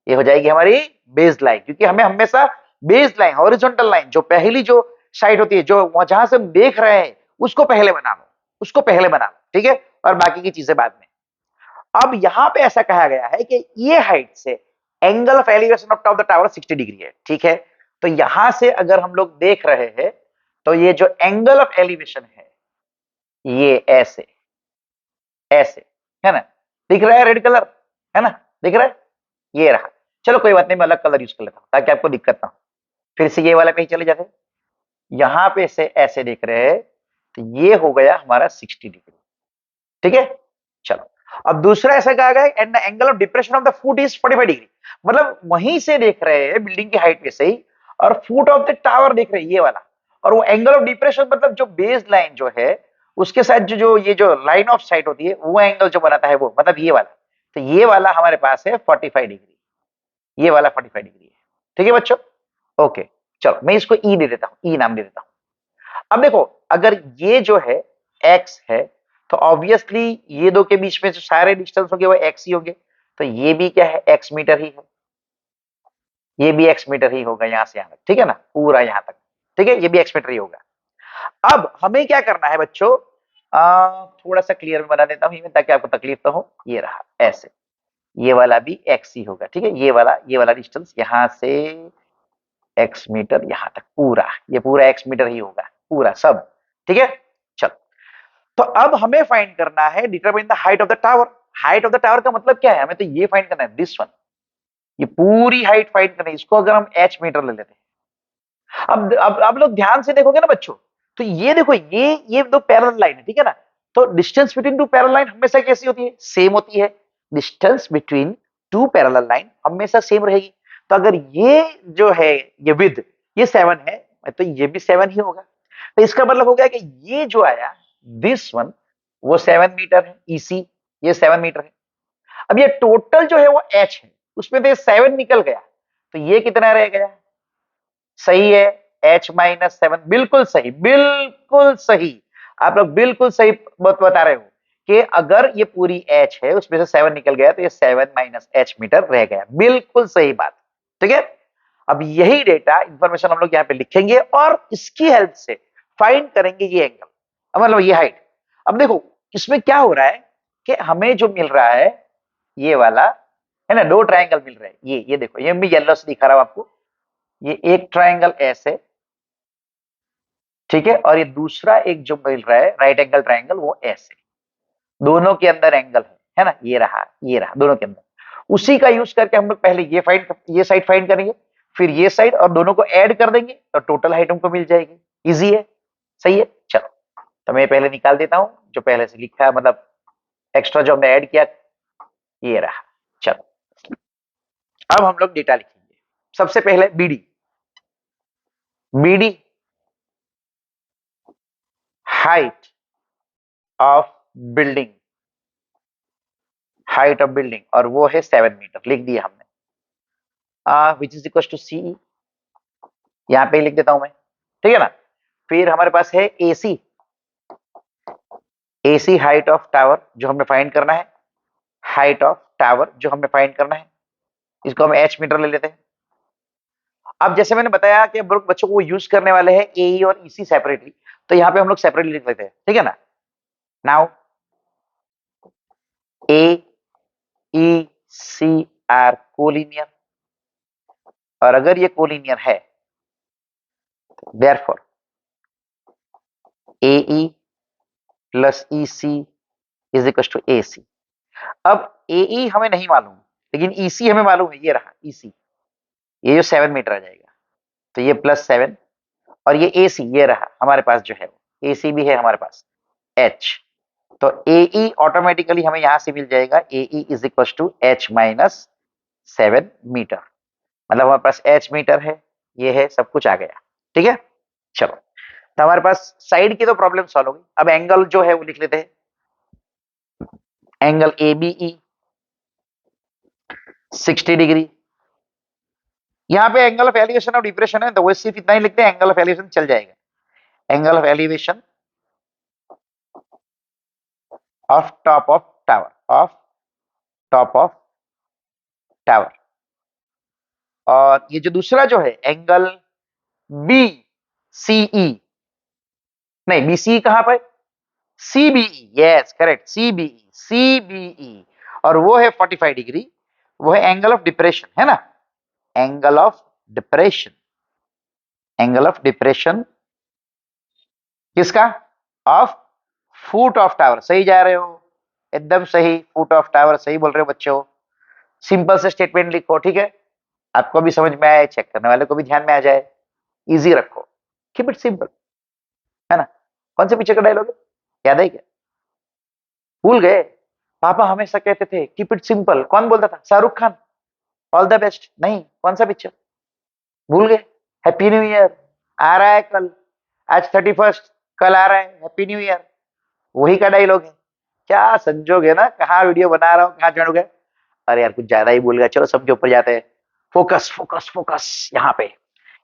ये हो जाएगी हमारी बेस लाइन, क्योंकि हमें हमेशा बेस लाइन, हॉरिजॉन्टल लाइन, जो पहली जो साइड होती है, जो जहां से हम देख रहे हैं उसको पहले बना लो, उसको पहले बना लो, ठीक है, और बाकी की चीजें बाद में। अब यहां पे ऐसा कहा गया है कि ये हाइट से angle of elevation of top the tower 60 degree है, ठीक है। तो यहां से अगर हम लोग देख रहे हैं तो ये जो एंगल ऑफ एलिवेशन है ये ऐसे ऐसे है ना, दिख रहा है रेड कलर, है ना, दिख रहा है, ये रहा। चलो कोई बात नहीं, मैं अलग कलर यूज कर लेता हूं ताकि आपको दिक्कत ना हो। फिर से ये वाला कहीं चले जाते, यहां पे से ऐसे देख रहे हैं तो ये हो गया हमारा 60 डिग्री, ठीक है। चलो अब दूसरा ऐसा कहा गया and the angle of depression of the foot is 45 degree, मतलब वहीं से देख रहे हैं बिल्डिंग की हाइट पे से ही, और फुट ऑफ द टावर देख रहे हैं ये वाला, और वो एंगल ऑफ डिप्रेशन मतलब जो बेस लाइन जो है उसके साथ जो ये जो लाइन ऑफ साइट होती है वो एंगल जो बनाता है वो मतलब ये वाला, तो ये वाला हमारे पास है 45 डिग्री, ये वाला 45 डिग्री है, ठीक है बच्चों। ओके, चलो मैं इसको ई दे देता हूं, ई नाम दे देता हूं। अब देखो अगर ये जो है एक्स है तो ऑब्वियसली ये दो के बीच में जो सारे डिस्टेंस होंगे वो एक्स ही होंगे, तो ये भी क्या है एक्स मीटर ही है, ये भी एक्स मीटर ही होगा यहां से यहां तक, ठीक है ना, पूरा यहां तक, ठीक है, ये भी एक्स मीटर ही होगा। अब हमें क्या करना है बच्चों, थोड़ा सा क्लियर में बना देता हूं ताकि आपको तकलीफ ना हो, ये रहा ऐसे, ये वाला भी एक्स ही होगा, ठीक है, ये वाला डिस्टेंस यहां से एक्स मीटर यहां तक पूरा, ये पूरा एक्स मीटर ही होगा पूरा सब, ठीक है। चलो तो अब हमें फाइंड करना है determine the height of the tower. Height of the tower का मतलब क्या है, हमें तो ये फाइंड करना है दिस वन, ये पूरी हाइट फाइंड करनी है, इसको अगर हम एच मीटर ले लेते हैं। अब आप लोग ध्यान से देखोगे ना बच्चों, तो ये देखो ये दो पैरेलल लाइन है, ठीक है ना, तो distance between to parallel line हमेशा कैसी होती है, सेम होती है, distance between to parallel line हमेशा सेम रहेगी। तो अगर ये जो है ये विद ये 7 है तो ये भी 7 ही होगा, तो इसका मतलब हो गया कि ये जो आया दिस वन वो 7 मीटर है, ईसी ये 7 मीटर है। अब ये टोटल जो है वो एच है, उसमें तो ये 7 निकल गया, तो ये कितना रह गया, सही है, एच माइनस 7, बिल्कुल सही, बिल्कुल सही, आप लोग बिल्कुल सही बता रहे हो कि अगर ये पूरी एच है उसमें से 7 निकल गया तो ये 7 माइनस एच मीटर रह गया, बिल्कुल सही बात, ठीक है। अब यही डेटा इंफॉर्मेशन हम लोग यहाँ पे लिखेंगे और इसकी हेल्प से फाइंड करेंगे ये एंगल, मतलब ये हाइट। अब देखो इसमें क्या हो रहा है कि हमें जो मिल रहा है ये वाला है ना, दो ट्रायंगल मिल रहे हैं, ये देखो ये भी येलो से दिखा रहा हूं आपको, ये एक ट्रायंगल ऐसे, ठीक है, और ये दूसरा एक जो मिल रहा है राइट एंगल ट्रायंगल वो ऐसे, दोनों के अंदर एंगल है ना, ये रहा दोनों के अंदर। उसी का यूज करके हम लोग पहले ये साइड फाइंड करेंगे, फिर ये साइड, और दोनों को ऐड कर देंगे तो टोटल हाइट हमको मिल जाएगी, इजी है, सही है। चलो तो मैं पहले निकाल देता हूं जो पहले से लिखा है, मतलब एक्स्ट्रा जो हमने ऐड किया, ये रहा। चलो अब हम लोग डेटा लिखेंगे, सबसे पहले BD, BD height of building, height of building, और वो है 7 मीटर, लिख दिया हमने, which is equal to C, यहां पे लिख देता हूं मैं, ठीक है ना। फिर हमारे पास है AC, AC height of tower जो हमें फाइंड करना है, हाइट ऑफ टावर जो हमें फाइंड करना है, इसको हम एच मीटर ले लेते हैं। अब जैसे मैंने बताया कि बच्चों को यूज करने वाले हैं एई और ईसी सेपरेटली, तो यहाँ पे हम लोग सेपरेटली लिख लेते हैं, ठीक है ना। Now A E C are collinear, और अगर ये कोलिनियर है therefore A E plus E C is equal to A C. अब ए ई हमें नहीं मालूम लेकिन ई सी हमें मालूम है, ये रहा ई सी, ये जो 7 मीटर आ जाएगा, तो ये +7, और ये ए सी ये रहा हमारे पास जो है वो ए सी भी है हमारे पास एच, तो ए ई ऑटोमेटिकली हमें यहां से मिल जाएगा A E is equal to H minus 7 metre, मतलब हमारे पास एच मीटर है, ये है, सब कुछ आ गया, ठीक है। चलो तो हमारे पास साइड की तो प्रॉब्लम सॉल्व हो गई, अब एंगल जो है वो लिख लेते हैं, angle A B E 60 degree, यहाँ पे angle of elevation of depression है तो वो सिर्फ इतना ही लिखते हैं, एंगल ऑफ एलिवेशन चल जाएगा, angle of elevation of top of tower, of top of tower, और ये जो दूसरा जो है एंगल बी सीई, नहीं बी सी कहां पर, CBE, yes correct, CBE, CBE, और वो है 45 डिग्री, वो है एंगल ऑफ डिप्रेशन, है ना, angle of depression, angle of depression किसका, ऑफ फुट ऑफ टावर। सही जा रहे हो, एकदम सही, फुट ऑफ टावर सही बोल रहे हो बच्चों। सिंपल से स्टेटमेंट लिखो, ठीक है, आपको भी समझ में आए, चेक करने वाले को भी ध्यान में आ जाए, इजी रखो, कीप इट सिंपल, है ना। कौन से पीछे का डायलॉग है, याद है क्या, भूल गए, पापा हमेशा कहते थे कीप इट सिंपल, कौन बोलता था, Shahrukh Khan, all the best, नहीं, कौन सा पिक्चर, भूल गए, हैप्पी न्यू ईयर आ रहा है कल, आज 31st, कल आ रहा है हैप्पी न्यू ईयर, वही का डायलॉग है। क्या संजोग है ना, कहाँ वीडियो बना रहा हूँ, कहाँ चढ़ गए, अरे यार कुछ ज्यादा ही भूल गया, चलो सबके ऊपर जाते हैं, फोकस फोकस फोकस, यहाँ पे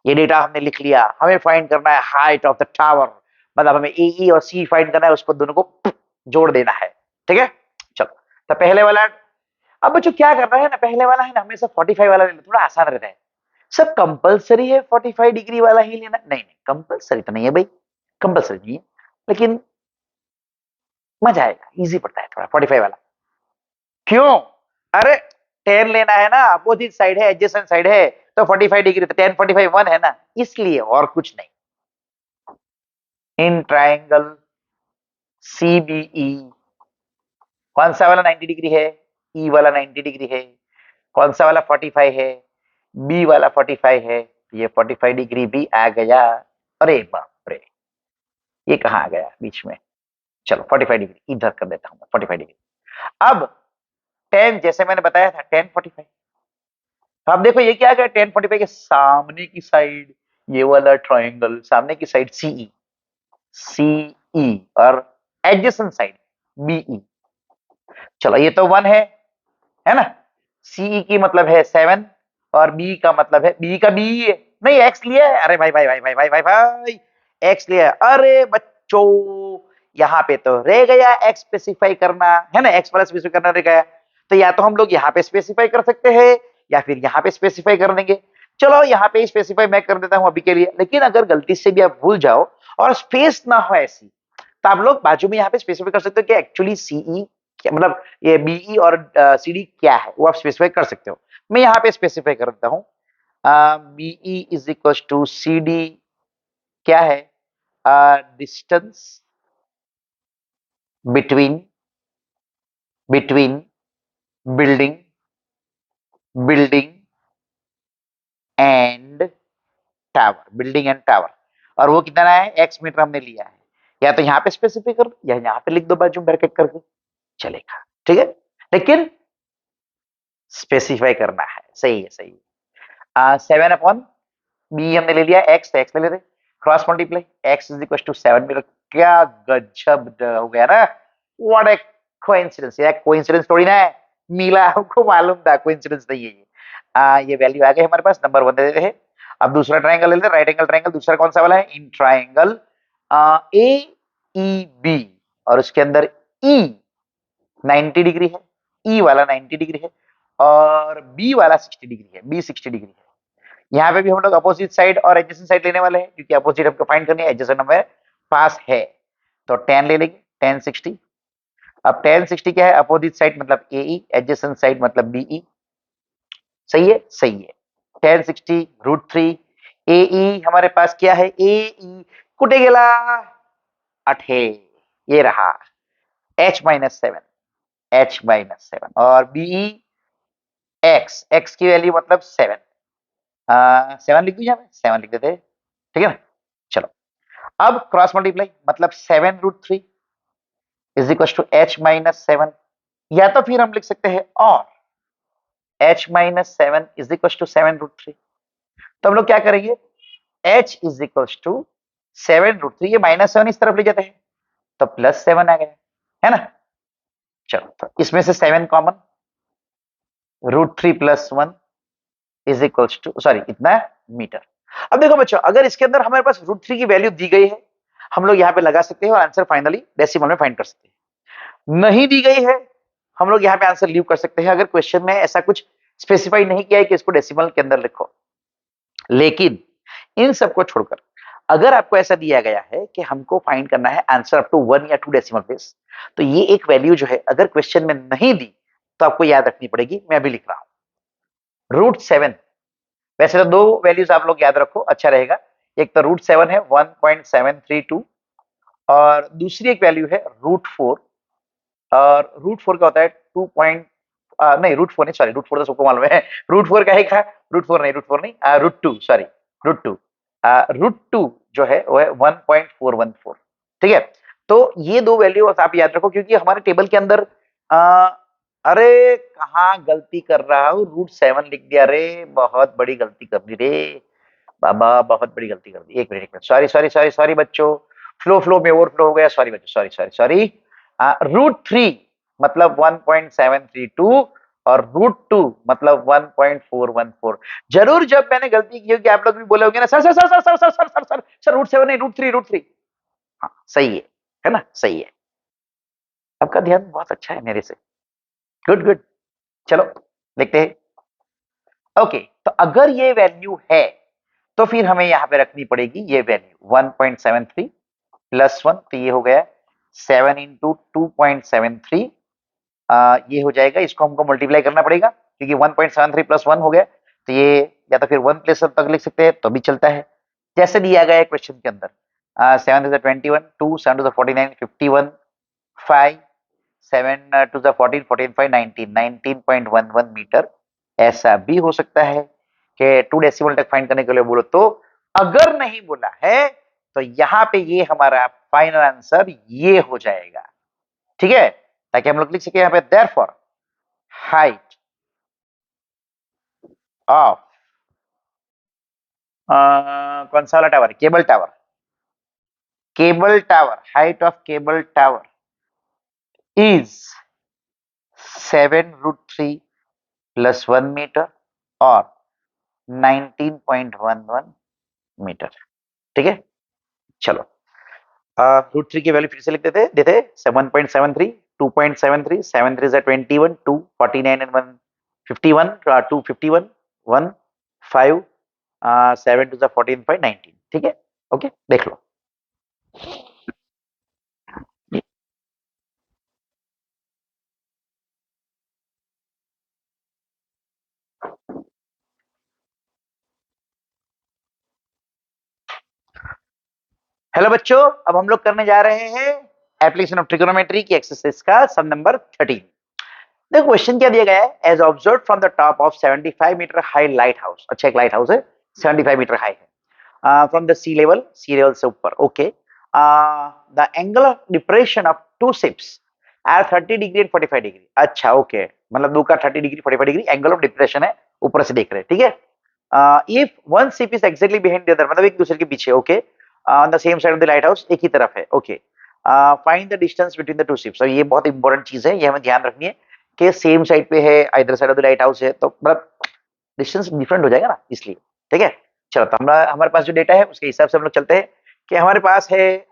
ये डेटा हमने लिख लिया, हमें फाइंड करना है हाइट ऑफ द टावर, मतलब हमें ई और सी फाइंड करना है, उसको दोनों को जोड़ देना है, ठीक है। चलो, तो पहले वाला, अब बच्चों क्या करना है ना, पहले वाला है ना हमेशा 45 वाला लेना, थोड़ा आसान रहता है। सब कंपलसरी है 45 डिग्री वाला ही लेना, नहीं नहीं कंपलसरी तो नहीं है भाई, कंपलसरी नहीं है, लेकिन मजा आएगा, इजी पड़ता है थोड़ा 45 वाला। क्यों, अरे 10 लेना है ना, अपोजिट साइड है, एडजेसेंट साइड है, तो 45 डिग्री, तो 10 45 1 है ना, इसलिए, और कुछ नहीं। इन ट्राइंगल सीबीई कौन सा वाला 90 डिग्री है, ई वाला 90 डिग्री है, कौन सा वाला 45 है, बी वाला 45 है, ये 45 डिग्री भी आ गया, अरे बाप रे, ये कहाँ आ गया बीच में, चलो 45 डिग्री इधर कर देता हूं 45 डिग्री। अब 10 जैसे मैंने बताया था 10 45, तो आप देखो ये क्या आ गया, 10 45 के सामने की साइड ये वाला ट्राइंगल, सामने की साइड सीई, सीई और एडजेसेंट साइड बीई, चलो ये तो 1 है ना, सीई की मतलब है 7 और बी का मतलब है, बी का बी है, नहीं एक्स लिया है, अरे भाई भाई भाई भाई भाई भाई भाई एक्स लिया है, अरे बच्चों यहाँ पे तो रह गया एक्स स्पेसिफाई करना, है ना, एक्स वाला स्पेसिफाई करना रह गया, तो या तो हम लोग यहाँ पे स्पेसिफाई कर सकते हैं या फिर यहाँ पे स्पेसिफाई कर देंगे। चलो यहाँ पे स्पेसिफाई मैं कर देता हूँ अभी के लिए, लेकिन अगर गलती से भी आप भूल जाओ और स्पेस ना हो ऐसी, तो आप लोग बाजू में यहाँ पे स्पेसिफाई कर सकते हो कि एक्चुअली सीई क्या, मतलब ये बीई और सीडी क्या है, वो आप स्पेसिफाई कर सकते हो। मैं यहाँ पे स्पेसिफाई कर देता हूँ, BE is equal to C D क्या है, distance between between building building and tower, building and tower, और वो कितना है, एक्स मीटर हमने लिया है, या तो यहाँ पे स्पेसिफाई कर दो या यहाँ पे लिख दो बाजू ब्रैकेट करके, चलेगा, ठीक है, लेकिन स्पेसिफाई करना है, सही है सही है। 7 अपॉन बी हमने ले लिया, एक्स तो एक्स ले लेते, cross multiply, x is equal to 7 metre, क्या गजब हो गया ना, व्हाट ए कोइंसिडेंस, ये कोइंसिडेंस थोड़ी ना है, मिला हमको मालूम था, कोइंसिडेंस नहीं है ये। ये वैल्यू आ गई हमारे पास, नंबर 1 दे देते हैं। अब दूसरा ट्रायंगल ले लेते हैं, राइट एंगल ट्रायंगल, दूसरा कौन सा वाला है, in triangle A E B, और उसके अंदर ई 90 डिग्री है, ई वाला 90 डिग्री है और बी वाला 60 डिग्री है, बी 60 डिग्री है। यहाँ पे भी हम लोग अपोजिट साइड और एडजेसेंट साइड लेने वाले हैं, क्योंकि अपोजिट हमको फाइंड करनी है, एडजेसेंट हमें पास है, तो 10 ले लेंगे, 10 60। अब 10 60 क्या है, अपोजिट साइड मतलब ए, एडजेसेंट साइड मतलब बीई, सही है सही है, 10 60 √3 ए हमारे पास क्या है, ए कुटे गेला 8, ये रहा h-7, h-7 और बीई एक्स की वैल्यू मतलब 7, 7 लिख दीजिए, 7 लिख देते हैं, ठीक है ना। चलो अब क्रॉस मल्टीप्लाई, मतलब 7 √3 इज इक्वल टू h-7, या तो फिर हम लिख सकते हैं और h-7 इज इक्वल टू 7 √3, तो हम लोग क्या करेंगे, h इज इक्वल टू 7 √3, ये -7 इस तरफ ले जाते हैं तो +7 आ गया, है ना। चलो तो इसमें से 7 common, √3 + 1 is equal to, sorry इतना मीटर। अब देखो बच्चों, अगर इसके अंदर हमारे पास √3 की वैल्यू दी गई है, हम लोग यहाँ पे लगा सकते हैं और आंसर फाइनली डेसिमल में फाइंड कर सकते हैं। नहीं दी गई है, हम लोग यहाँ पे आंसर लीव कर सकते हैं, अगर क्वेश्चन में ऐसा कुछ स्पेसिफाई नहीं किया है कि इसको डेसिमल के अंदर लिखो। लेकिन इन सबको छोड़कर अगर आपको ऐसा दिया गया है कि हमको फाइंड करना है आंसर अप टू 1 या 2 डेसिमल प्लेस, तो ये एक वैल्यू जो है अगर क्वेश्चन में नहीं दी तो आपको याद रखनी पड़ेगी, मैं अभी लिख रहा हूं। √7, वैसे तो 2 वैल्यूज आप लोग याद रखो, अच्छा रहेगा। एक तो √7 है 1.732 और दूसरी एक वैल्यू है √4, और √4 का होता है 2 नहीं √4 नहीं, सॉरी √4 तो सबको मालूम है। √4 का है, √4 नहीं, √2, सॉरी √2, √2 जो है वो है 1.414। ठीक है, तो ये 2 वैल्यू आप याद रखो, क्योंकि हमारे टेबल के अंदर अरे कहाँ गलती कर रहा हूँ, √7 लिख दिया रे, बहुत बड़ी गलती कर दी रे बाबा, बहुत बड़ी गलती कर दी। एक minute, sorry sorry sorry sorry बच्चों, फ्लो में ओवरफ्लो हो गया, सॉरी बच्चों, सॉरी सॉरी सॉरी। √3 मतलब 1.732 और √2 मतलब 1.414। जरूर जब मैंने गलती की होगी आप लोग भी बोले होंगे ना, sir sir sir sir sir sir sir sir sir sir √7 नहीं, √3। हाँ सही है ना, सही है। आपका ध्यान बहुत अच्छा है मेरे से, गुड गुड। चलो देखते हैं। ओके, तो अगर ये वैल्यू है तो फिर हमें यहाँ पे रखनी पड़ेगी ये वैल्यू 1.73 प्लस 1, तो ये हो गया 7 इंटू 2.73, ये हो जाएगा। इसको हमको मल्टीप्लाई करना पड़ेगा क्योंकि 1.73 प्लस 1 हो गया, तो ये या तो फिर 1 प्लस तक लिख सकते हैं तो भी चलता है, जैसे दिया गया है क्वेश्चन के अंदर। 7 to the 21, 2 7 to the 49, 51, 5 7 to the 14, 14 5 19, 19.11 metre. ऐसा भी हो सकता है कि 2 डेसिमल तक फाइंड करने के लिए बोलो तो, अगर नहीं बोला है तो यहाँ पे ये हमारा फाइनल आंसर ये हो जाएगा। ठीक है, ताकि हम लोग लिख सके यहाँ पे देयरफॉर हाइट ऑफ कौन सा वाला tower, cable tower, height of cable tower is 7√3 plus 1 metre और 19.11 मीटर। ठीक है, चलो √3 की वैल्यू फिर से लिख देते 7.73, 2.73, 7 3 21, 2 49 and 1 51, 2 51, 1 5, 7 2 14 5 19। ठीक है, ओके देख लो। हेलो बच्चों, अब हम लोग करने जा रहे हैं एप्लीकेशन ऑफ ट्रिगोनोमेट्री की एक्सरसाइज का सम नंबर 13। देखो क्वेश्चन क्या दिया गया है, as observe from the top of 75 metre high lighthouse. अच्छा, एक लाइट हाउस है 75 मीटर हाई है, फ्रॉम द सी लेवल से ऊपर। Okay, the angle of depression of two ships at 30 degree and 45 degree. अच्छा ओके, मतलब दो का 30 degree 45 degree angle of depression है, ऊपर से देख रहे हैं। ठीक है, if one ship is exactly behind the other, मतलब एक दूसरे के पीछे। Okay, on the same side of the light house, एक ही तरफ है। Okay, find the distance between the two ships. ये बहुत इंपॉर्टेंट चीज है, ये हमें ध्यान रखनी है कि सेम साइड पे है, इधर side of the light house है, तो मतलब डिस्टेंस डिफरेंट हो जाएगा ना, इसलिए। ठीक है, चलो तो हमारे पास जो डेटा है उसके हिसाब से हम लोग चलते हैं कि हमारे पास है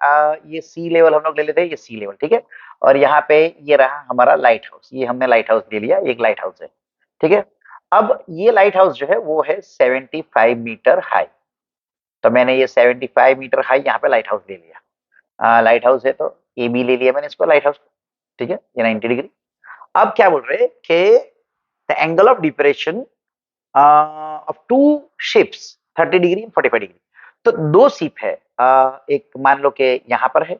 ये सी लेवल, हम लोग ले लेते हैं ये सी लेवल। ठीक है, और यहाँ पे ये रहा हमारा लाइट हाउस, ये हमने लाइट हाउस ले लिया, एक लाइट हाउस है। ठीक है, अब ये लाइट हाउस जो है वो है 75 मीटर हाई, तो मैंने ये 75 मीटर हाई यहाँ पे लाइट हाउस ले लिया। लाइट हाउस है तो ए बी ले लिया मैंने इसको, लाइट हाउस। ठीक है, ये 90 डिग्री। अब क्या बोल रहे हैं कि the angle of depression of two ships 30 degree 45 degree. तो दो शिप है, एक मान लो कि यहाँ पर है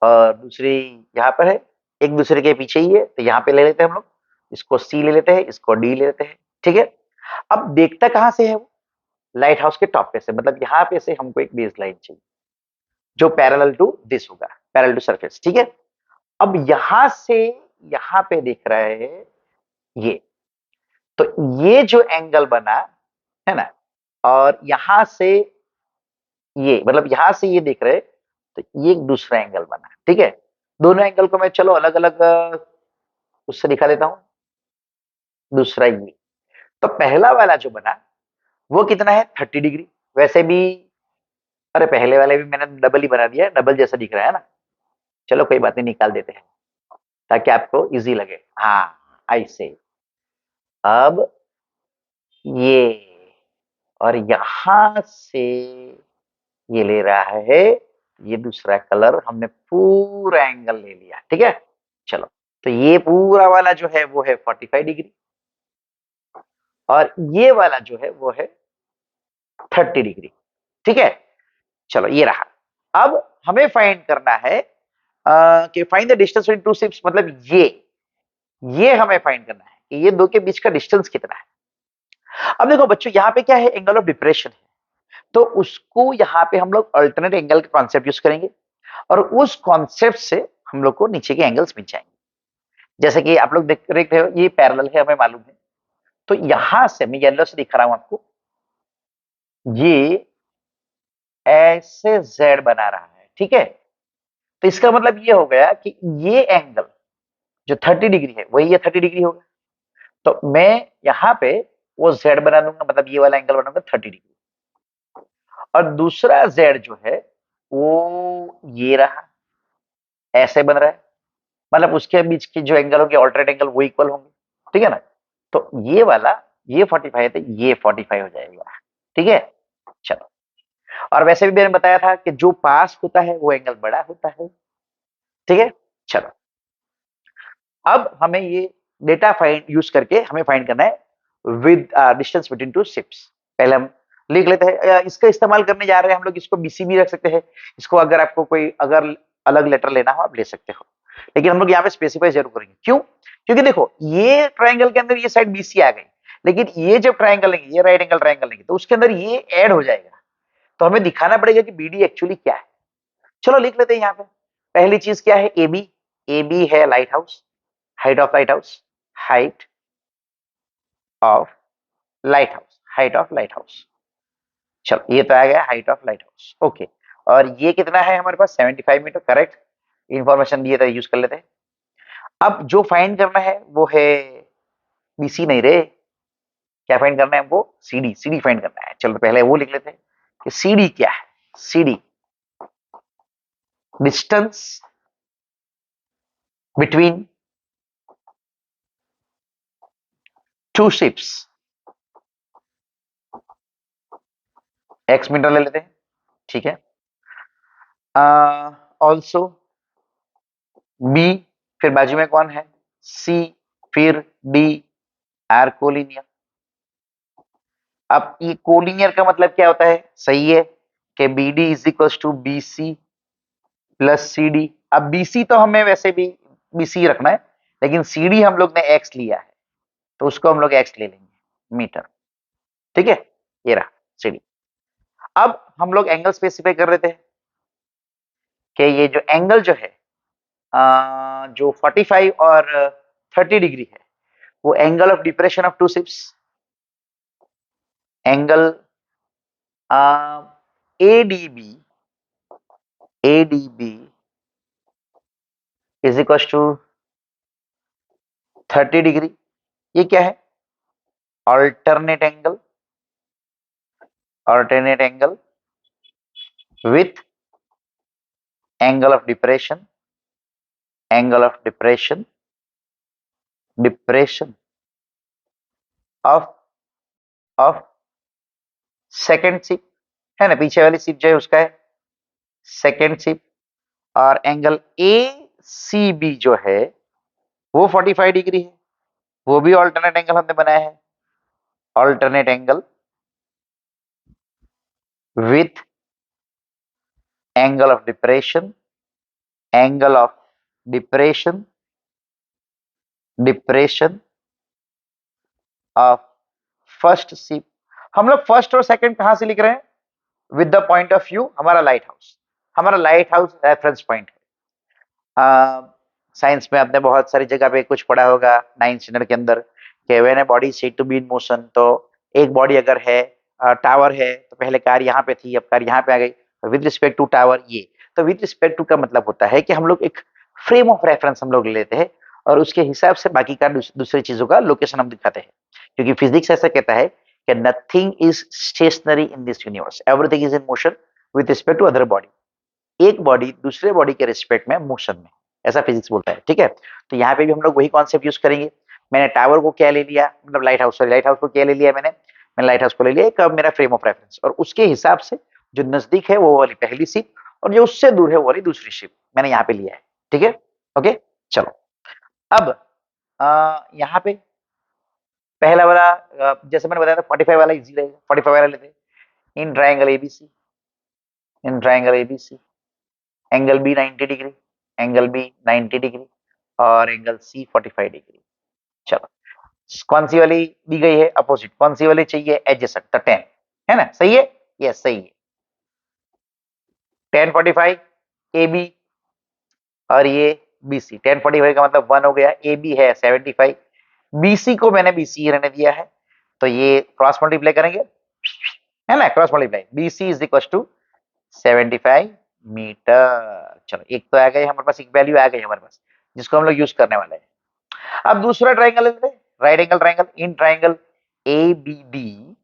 और दूसरी यहाँ पर है, एक दूसरे के पीछे ही है, तो यहाँ पे ले लेते हैं हम लोग, इसको सी ले लेते हैं, इसको डी ले लेते हैं। ठीक है, अब देखता कहाँ से है वो, लाइट हाउस के टॉप पे से, मतलब यहाँ पे से हमको एक बेस लाइन चाहिए जो पैरेलल टू दिस होगा, पैरेलल टू सरफेस। ठीक है, अब यहां से यहाँ पे देख रहे हैं ये, तो ये जो एंगल बना है ना, और यहां से ये, मतलब यहां से ये देख रहे, तो ये एक दूसरा एंगल बना। ठीक है, दोनों एंगल को मैं चलो अलग अलग उससे दिखा देता हूं। दूसरा ये, तो पहला वाला जो बना वो कितना है 30 डिग्री। वैसे भी अरे पहले वाले भी मैंने डबल ही बना दिया है, डबल जैसा दिख रहा है ना, चलो कोई बात नहीं, निकाल देते हैं ताकि आपको इजी लगे। हाँ ऐसे, अब ये, और यहां से ये ले रहा है, ये दूसरा कलर, हमने पूरा एंगल ले लिया। ठीक है, चलो तो ये पूरा वाला जो है वो है 45 डिग्री और ये वाला जो है वो है 30 डिग्री। ठीक है, चलो ये रहा। अब हमें फाइंड करना है कि find the distance between two ships, मतलब ये हमें फाइंड करना है कि ये दो के बीच का डिस्टेंस कितना है। अब देखो बच्चों, यहाँ पे क्या है, एंगल ऑफ डिप्रेशन है, तो उसको यहाँ पे हम लोग अल्टरनेट एंगल का कॉन्सेप्ट यूज करेंगे और उस कॉन्सेप्ट से हम लोग को नीचे के एंगल्स मिल जाएंगे। जैसे कि आप लोग देख रहे हो ये पैरेलल है, हमें मालूम है, तो यहां से मैं येलो से दिखा रहा हूं आपको, ये ऐसे जेड बना रहा है। ठीक है, तो इसका मतलब ये हो गया कि ये एंगल जो 30 डिग्री है वही ये 30 डिग्री होगा। तो मैं यहाँ पे वो जेड बना दूंगा, मतलब ये वाला एंगल बनाऊंगा 30 डिग्री, और दूसरा जेड जो है वो ये रहा, ऐसे बन रहा है, मतलब उसके बीच की जो एंगल होंगे ऑल्टरनेट एंगल वो इक्वल होंगे। ठीक है ना, तो ये वाला ये 45 है तो ये 45 हो जाएगा। ठीक है, चलो। और वैसे भी मैंने बताया था कि जो पास होता है वो एंगल बड़ा होता है। ठीक है, चलो। अब हमें ये डेटा फाइंड यूज करके हमें फाइंड करना है with distance between two ships. पहले हम लिख लेते हैं, इसका इस्तेमाल करने जा रहे हैं हम लोग, इसको बीसी भी रख सकते हैं, इसको अगर आपको कोई अगर अलग लेटर लेना हो आप ले सकते हो, लेकिन हम लोग यहाँ पे स्पेसिफाई जरूर करेंगे। क्यों? क्योंकि देखो ये ट्राइंगल के अंदर ये साइड बीसी आ गई, लेकिन ये जब ट्राइंगल लेंगे, ये राइट एंगल ट्राइंगल लेंगे, तो उसके अंदर ये ऐड हो जाएगा, तो हमें दिखाना पड़ेगा कि बीडी एक्चुअली क्या है। चलो लिख लेते हैं यहाँ पे। पहली चीज क्या है, एबी। एबी है light house, height of light house, height of light house, height of light house. चलो ये तो आ गया height of light house. Okay, और ये कितना है हमारे पास, 75 मीटर। करेक्ट इंफॉर्मेशन दिए थे, यूज कर लेते हैं। अब जो फाइंड करना है वो है बीसी नहीं रे, क्या फाइंड करना है हमको, सीडी। सीडी फाइंड करना है। चलो पहले वो लिख लेते हैं कि सीडी क्या है। CD distance between two ships, x metre ले लेते हैं। ठीक है, ऑल्सो बी, फिर बाजू में कौन है, सी, फिर डी, आर कोलिनियर। अब ये कोलिनियर का मतलब क्या होता है, सही है कि B D is equal to B C plus C D. अब बीसी तो हमें वैसे भी बीसी रखना है, लेकिन सी डी हम लोग ने एक्स लिया है, तो उसको हम लोग एक्स ले लेंगे, मीटर। ठीक है, ये रहा सी डी। अब हम लोग एंगल स्पेसिफाई कर रहे थे कि ये जो एंगल जो है जो 45 और 30 डिग्री है, वो angle of depression of two ships, angle ADB, ADB is equal to 30 degree. ये क्या है, alternate angle, alternate angle with angle of depression, angle of depression, depression of of second ship, है ना, पीछे वाली शिप जो है उसका है सेकेंड शिप। और एंगल ए सी बी जो है वो 45 डिग्री है, वो भी ऑल्टरनेट एंगल हमने बनाया है, alternate angle with angle of depression, angle of depression, depression of first ship. हम लोग फर्स्ट और सेकंड कहां से लिख रहे हैं, with the point of view हमारा लाइट हाउस, हमारा लाइट हाउस रेफरेंस पॉइंट है। साइंस में आपने बहुत सारी जगह पे कुछ पढ़ा होगा 9th स्टैंडर्ड के अंदर कि when a body is said to be in motion, तो एक बॉडी अगर है, टावर है, तो पहले कार यहाँ पे थी, अब कार यहाँ पे आ गई, विद रिस्पेक्ट टू टावर ये। तो विद रिस्पेक्ट टू का मतलब होता है कि हम लोग एक फ्रेम ऑफ रेफरेंस हम लोग लेते हैं और उसके हिसाब से बाकी का दूसरी चीजों का लोकेशन हम दिखाते हैं, क्योंकि फिजिक्स ऐसा कहता है कि nothing is stationary in this universe, everything is in motion with respect to other body. एक बॉडी दूसरे बॉडी के रिस्पेक्ट में मोशन में, ऐसा फिजिक्स बोलता है। ठीक है, तो यहाँ पे भी हम लोग वही कॉन्सेप्ट यूज करेंगे। मैंने टावर को क्या ले लिया, मतलब light house, sorry light house को क्या ले लिया, मैंने लाइट हाउस को ले लिया एक मेरा फ्रेम ऑफ रेफरेंस, और उसके हिसाब से जो नजदीक है वो वाली पहली शिप और जो उससे दूर है वो वाली दूसरी शिप मैंने यहाँ पे लिया है। ठीक है, ओके, चलो। अब यहाँ पे पहला वाला जैसे मैंने बताया था 45 वाला इजी रहेगा, 45 वाला लेते हैं। In triangle ABC, in triangle ABC angle B 90 degree, angle B 90 degree और एंगल सी 45 डिग्री। चलो कौन सी वाली दी गई है अपोजिट, कौन सी वाली चाहिए एडजेसेंट, तो 10 है ना, सही है, यस सही है। 10 45 ए बी और ये बीसी, 10 45 का मतलब 1 हो गया, ए बी है 75, बीसी को मैंने बीसी रहने दिया है, तो ये क्रॉस मल्टीप्लाई करेंगे, है ना, cross multiply, BC is equal to 75 metre. चलो एक तो आ गई हमारे पास, एक वैल्यू आ गई हमारे पास जिसको हम लोग यूज करने वाले हैं। अब दूसरा ट्राइंगल लेते हैं, right angle triangle, in triangle A B D,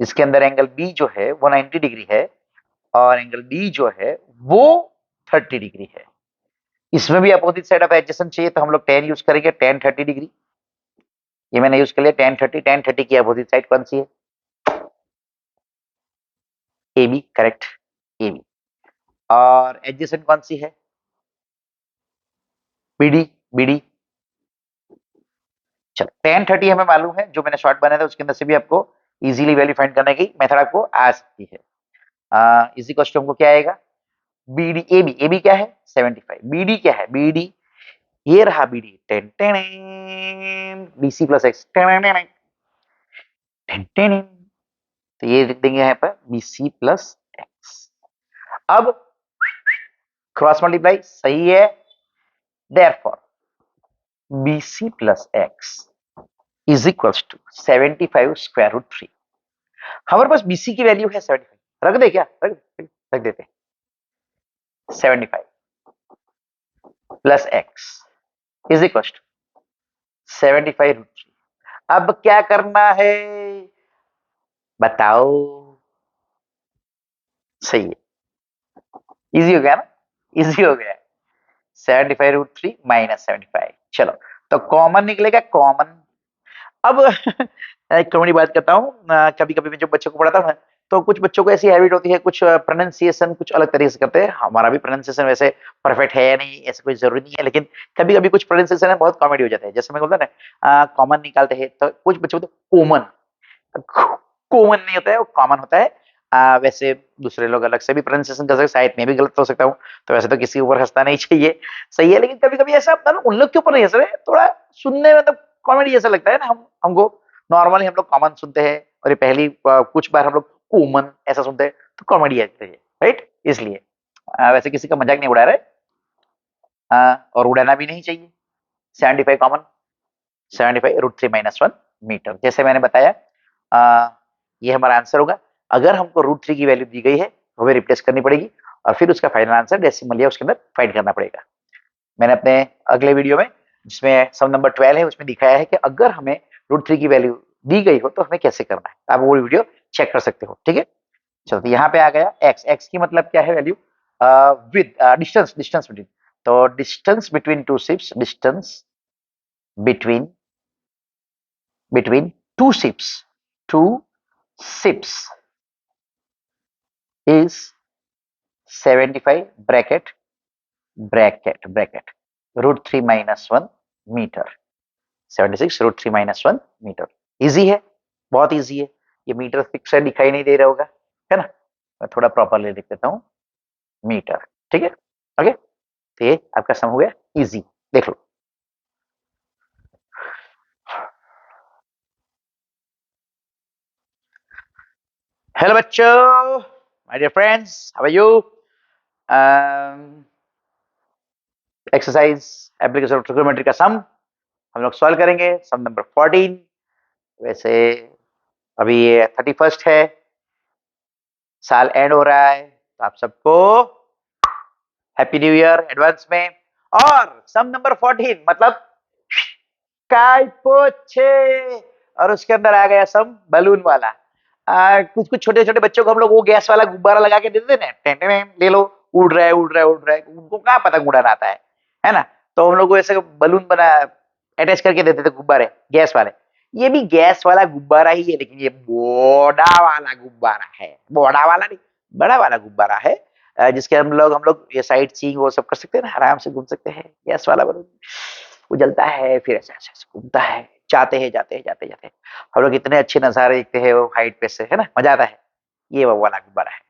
इसके अंदर एंगल बी जो है वो 90 डिग्री है और एंगल डी जो है वो 30 डिग्री है। इसमें भी अपोजिट साइड ऑफ एडजेसेंट चाहिए तो हम लोग 10 यूज करेंगे, 10 30 डिग्री, ये मैंने यूज कर लिया 10 30, 10 30 की अपोजिट साइड कौन सी है, A B, correct, A B. और एडजेसेंट कौन सी है, बी डी, बी डी। चलो 10 30 हमें मालूम है, जो मैंने शॉर्ट बनाया था उसके अंदर से भी आपको इजीली वैल्यू फाइंड करने की मेथड आपको आ सकती है। इसी क्वेश्चन हमको क्या आएगा, B D A B, A B क्या है 75, बी डी क्या है, बी डी ये रहा, B D 10 10 B C plus x 10 10, तो ये लिख देंगे यहाँ पर बी सी प्लस एक्स। अब क्रॉस मल्टीप्लाई सही है, therefore B C plus x is equals to 75 square root 3। हमारे पास बीसी की वैल्यू है 75, रख दे क्या, रख देते 75 plus x is equal to 75 root 3। अब क्या करना है बताओ, सही है, इजी हो गया ना, इजी हो गया, 75 रूट 3 माइनस 75। चलो तो कॉमन निकलेगा, कॉमन। अब एक कॉमेडी बात करता हूँ, कभी कभी मैं जो बच्चों को पढ़ाता हूँ ना, तो कुछ बच्चों को ऐसी हैबिट होती है, कुछ प्रोनाउंसिएशन कुछ अलग तरीके से करते हैं, हमारा भी प्रोनाउंसिएशन वैसे परफेक्ट है या नहीं ऐसा कोई जरूरी नहीं है, लेकिन कभी कभी कुछ प्रोनाउंसिएशन है बहुत कॉमेडी हो जाता है, जैसे मैं बोलता ना कॉमन निकालते हैं, तो कुछ बच्चे बोलते कॉमन, कॉमन नहीं होता है वो कॉमन होता है। वैसे दूसरे लोग अलग से भी प्रोनाउंसिएशन कर सकते हैं, शायद मैं भी गलत हो सकता हूँ, तो वैसे तो किसी के ऊपर हंसना नहीं चाहिए, सही है, लेकिन कभी कभी ऐसा होता है ना, उन लोग के ऊपर नहीं हंस रहे, थोड़ा सुनने में तो कॉमेडी जैसा लगता है ना, हमको नॉर्मली हम लोग कॉमन सुनते हैं और ये पहली कुछ बार हम लोग कॉमन ऐसा सुनते हैं तो कॉमेडी आती है, राइट, इसलिए वैसे किसी का मजाक नहीं उड़ा रहे, और उड़ाना भी नहीं चाहिए। 75 कॉमन, 75 रूट 3 माइनस 1 मीटर, जैसे मैंने बताया ये हमारा आंसर होगा। अगर हमको रूट 3 की वैल्यू दी गई है तो हमें रिप्लेस करनी पड़ेगी और फिर उसका फाइनल आंसर डेसिमल या उसके अंदर फाइंड करना पड़ेगा। मैंने अपने अगले वीडियो में जिसमें सम नंबर 12 है उसमें दिखाया है कि अगर हमें रूट 3 की वैल्यू दी गई हो तो हमें कैसे करना है, आप वो वीडियो चेक कर सकते हो, ठीक है। चलो तो यहाँ पे आ गया एक्स, एक्स की मतलब क्या है value, with distance, distance between, तो distance between two ships, distance between between two ships, two ships is 75 bracket bracket bracket root 3 minus 1 metre, 76 root 3 minus 1 metre. Easy है, बहुत इजी है, ये मीटर फिक्स दिखाई नहीं दे रहा होगा, है ना, मैं थोड़ा प्रॉपरली लिख देता हूँ मीटर, ठीक है, ओके, तो ये आपका सम हो गया इजी, देख लो। हेलो बच्चों, my dear friends, how are you, exercise application of trigonometry का सम हम लोग सॉल्व करेंगे, सम नंबर 14। वैसे अभी ये 31 है, साल एंड हो रहा है, तो आप सबको हैप्पी न्यू ईयर एडवांस में। और सम नंबर 14 मतलब काय पोछे, और उसके अंदर आ गया सम बलून वाला। कुछ कुछ छोटे छोटे बच्चों को हम लोग वो गैस वाला गुब्बारा लगा के देते ना, टेंटे ले लो, उड़ रहा है उड़ रहा है उड़ रहा है, उनको क्या पता उड़ाना आता है ना, तो हम लोग को ऐसे बलून बना अटैच करके देते थे गुब्बारे गैस वाले। ये भी गैस वाला गुब्बारा ही है, लेकिन ये बोड़ा वाला गुब्बारा है, बोड़ा वाला नहीं, बड़ा वाला गुब्बारा है, जिसके हम लोग ये साइट सीइंग वो सब कर सकते हैं ना, आराम से घूम सकते हैं, गैस वाला बलून। वो जलता है, फिर ऐसे ऐसे ऐसे घूमता है, जाते हैं जाते हैं जाते जाते, हम लोग इतने अच्छे नजारे देखते हैं वो हाइट पे से, है ना, मजा आता है। ये वो वाला गुब्बारा है।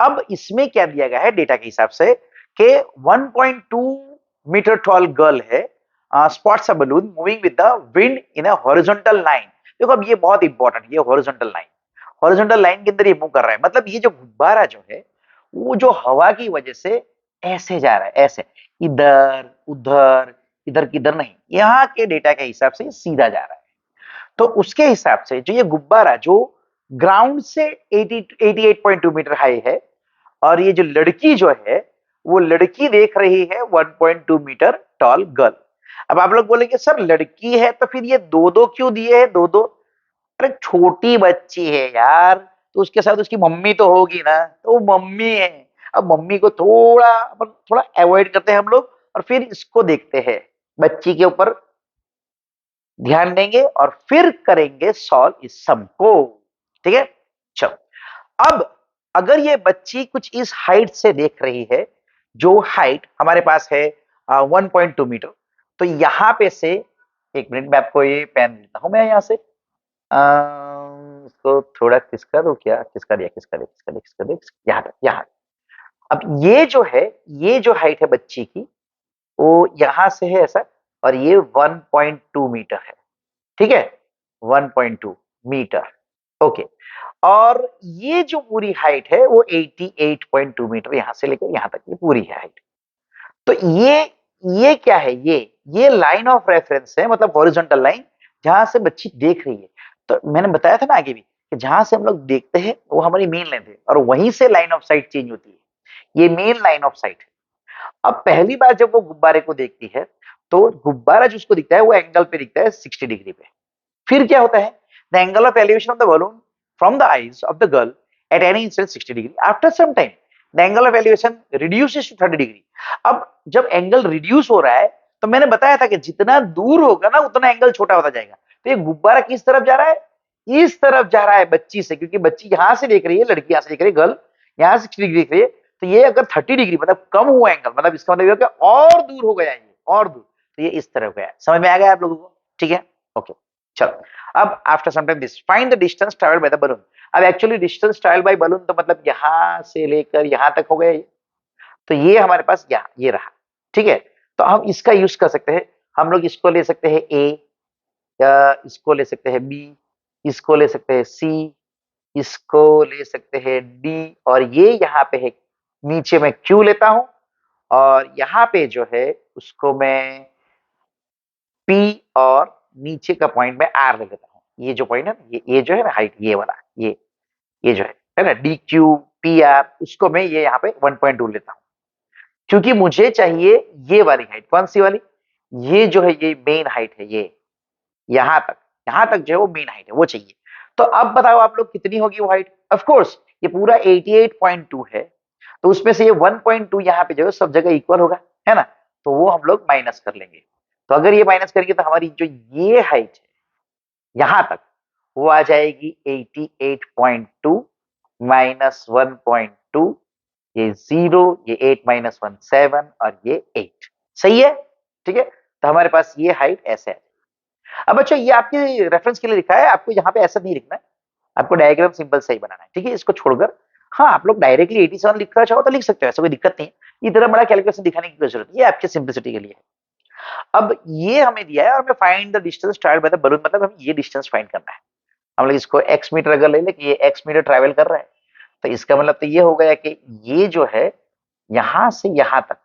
अब इसमें क्या दिया गया है डेटा के हिसाब से कि 1.2 मीटर टॉल गर्ल है, spots a balloon moving with the wind in a horizontal line. देखो अब ये बहुत इंपॉर्टेंट, ये हॉरिजॉन्टल लाइन, हॉरिजॉन्टल लाइन के अंदर ये मूव कर रहा है, मतलब ये जो गुब्बारा जो है वो जो हवा की वजह से ऐसे जा रहा है, ऐसे, इधर उधर, इधर किधर नहीं, यहाँ के डेटा के हिसाब से सीधा जा रहा है। तो उसके हिसाब से जो ये गुब्बारा जो ग्राउंड से 88.2 मीटर हाई है, और ये जो लड़की जो है वो लड़की देख रही है 1.2 मीटर टॉल गर्ल। अब आप लोग बोलेंगे सर लड़की है तो फिर ये दो दो क्यों दिए हैं, दो दो? अरे छोटी बच्ची है यार, तो उसके साथ उसकी मम्मी तो होगी ना, तो वो मम्मी है। अब मम्मी को थोड़ा थोड़ा अवॉइड करते हैं हम लोग, और फिर इसको देखते हैं, बच्ची के ऊपर ध्यान देंगे और फिर करेंगे सॉल्व इस सम को। ठीक है, चलो। अब अगर ये बच्ची कुछ इस हाइट से देख रही है, जो हाइट हमारे पास है 1.2 मीटर, तो यहां पे से, एक मिनट मैं आपको ये पेन देता हूं, मैं यहां से इसको थोड़ा किसका दो, क्या किसका दिया, किसका दिया, किसका दिया, किसका दिया, यहाँ तक, यहाँ। अब ये जो है, ये जो हाइट है बच्ची की, वो यहां से है ऐसा, और ये 1.2 मीटर है। ठीक है, 1.2 मीटर, ओके। और ये जो पूरी हाइट है वो 88.2 मीटर, यहां से लेकर यहां तक ये पूरी है हाइट। तो ये क्या है, ये लाइन ऑफ रेफरेंस है, मतलब हॉरिजॉन्टल लाइन, जहां से बच्ची देख रही है। तो मैंने बताया था ना आगे भी कि जहां से हम लोग देखते हैं वो हमारी मेन लाइन है, और वहीं से लाइन ऑफ साइट चेंज होती है, ये मेन लाइन ऑफ साइट है। अब पहली बार जब वो गुब्बारे को देखती है, तो गुब्बारा जो उसको दिखता है वो एंगल पे दिखता है 60 डिग्री पे। फिर क्या होता है, the angle of elevation of the balloon from the eyes of the girl at any instant 60 degree, after some time the angle of elevation reduces to 30 degree. अब जब एंगल रिड्यूस हो रहा है, तो मैंने बताया था कि जितना दूर होगा ना उतना एंगल छोटा होता जाएगा। तो ये गुब्बारा किस तरफ जा रहा है, इस तरफ जा रहा है बच्ची से, क्योंकि बच्ची यहां से देख रही है, लड़की यहां से देख रही है, गर्ल यहां 60 डिग्री देख रही है। तो ये अगर 30 डिग्री मतलब कम हुआ एंगल, मतलब इसका मतलब ये और दूर हो गया, ये और दूर, तो ये इस तरफ गया। समझ में आ गया आप लोगों को? ठीक है, ओके, चलो। अब after some time this find the distance travelled by the balloon. अब actually distance travelled by balloon तो मतलब यहां से लेकर यहां तक हो गया ये, तो ये हमारे पास यहाँ ये रहा। ठीक है, तो हम इसका यूज कर सकते हैं, हम लोग इसको ले सकते हैं ए, या इसको ले सकते हैं बी, इसको ले सकते हैं सी, इसको ले सकते हैं डी, और ये यहाँ पे है नीचे में क्यू लेता हूं, और यहाँ पे जो है उसको मैं पी, और नीचे का पॉइंट में आर ले लेता हूँ। ये जो पॉइंट है ना, ये जो है ना हाइट, ये वाला, ये जो है ना, डी क्यू पी आर, उसको मैं ये यहाँ पे 1.2 लेता हूँ, क्योंकि मुझे चाहिए ये वाली हाइट। कौन सी वाली? ये जो है ये मेन हाइट है, ये यहां तक जो है वो मेन हाइट है, वो चाहिए। तो अब बताओ आप लोग कितनी होगी वो हाइट? ऑफ कोर्स ये पूरा 88.2 है, तो उसमें से ये 1.2 यहाँ पे जो है सब जगह इक्वल होगा, है ना, तो वो हम लोग माइनस कर लेंगे। तो अगर ये माइनस करेंगे तो हमारी जो ये हाइट है यहां तक, वो आ जाएगी 88.2 माइनस 1.2, ये 0, ये 8 माइनस 1 7, और ये 8। सही है? ठीक है, तो हमारे पास ये हाइट ऐसे है। अब अच्छा, ये आपके रेफरेंस के लिए लिखा है, आपको यहाँ पे ऐसा नहीं लिखना है, आपको डायग्राम सिंपल सही बनाना है। ठीक है, इसको छोड़कर हाँ आप लोग डायरेक्टली 87 लिखना चाहो तो लिख सकते हो, ऐसा कोई दिक्कत नहीं है। इतना बड़ा कैलकुलेशन दिखाने की कोई जरूरत नहीं है, आपके सिंपलिसिटी के लिए। अब ये हमें दिया है, और हमें find the distance travelled by the balloon, मतलब हमें ये डिस्टेंस फाइंड करना है। हम लोग इसको x मीटर अगर ले ले कि ये x मीटर ट्रैवल कर रहा है, तो इसका मतलब तो ये हो गया कि ये जो है यहां से यहां तक,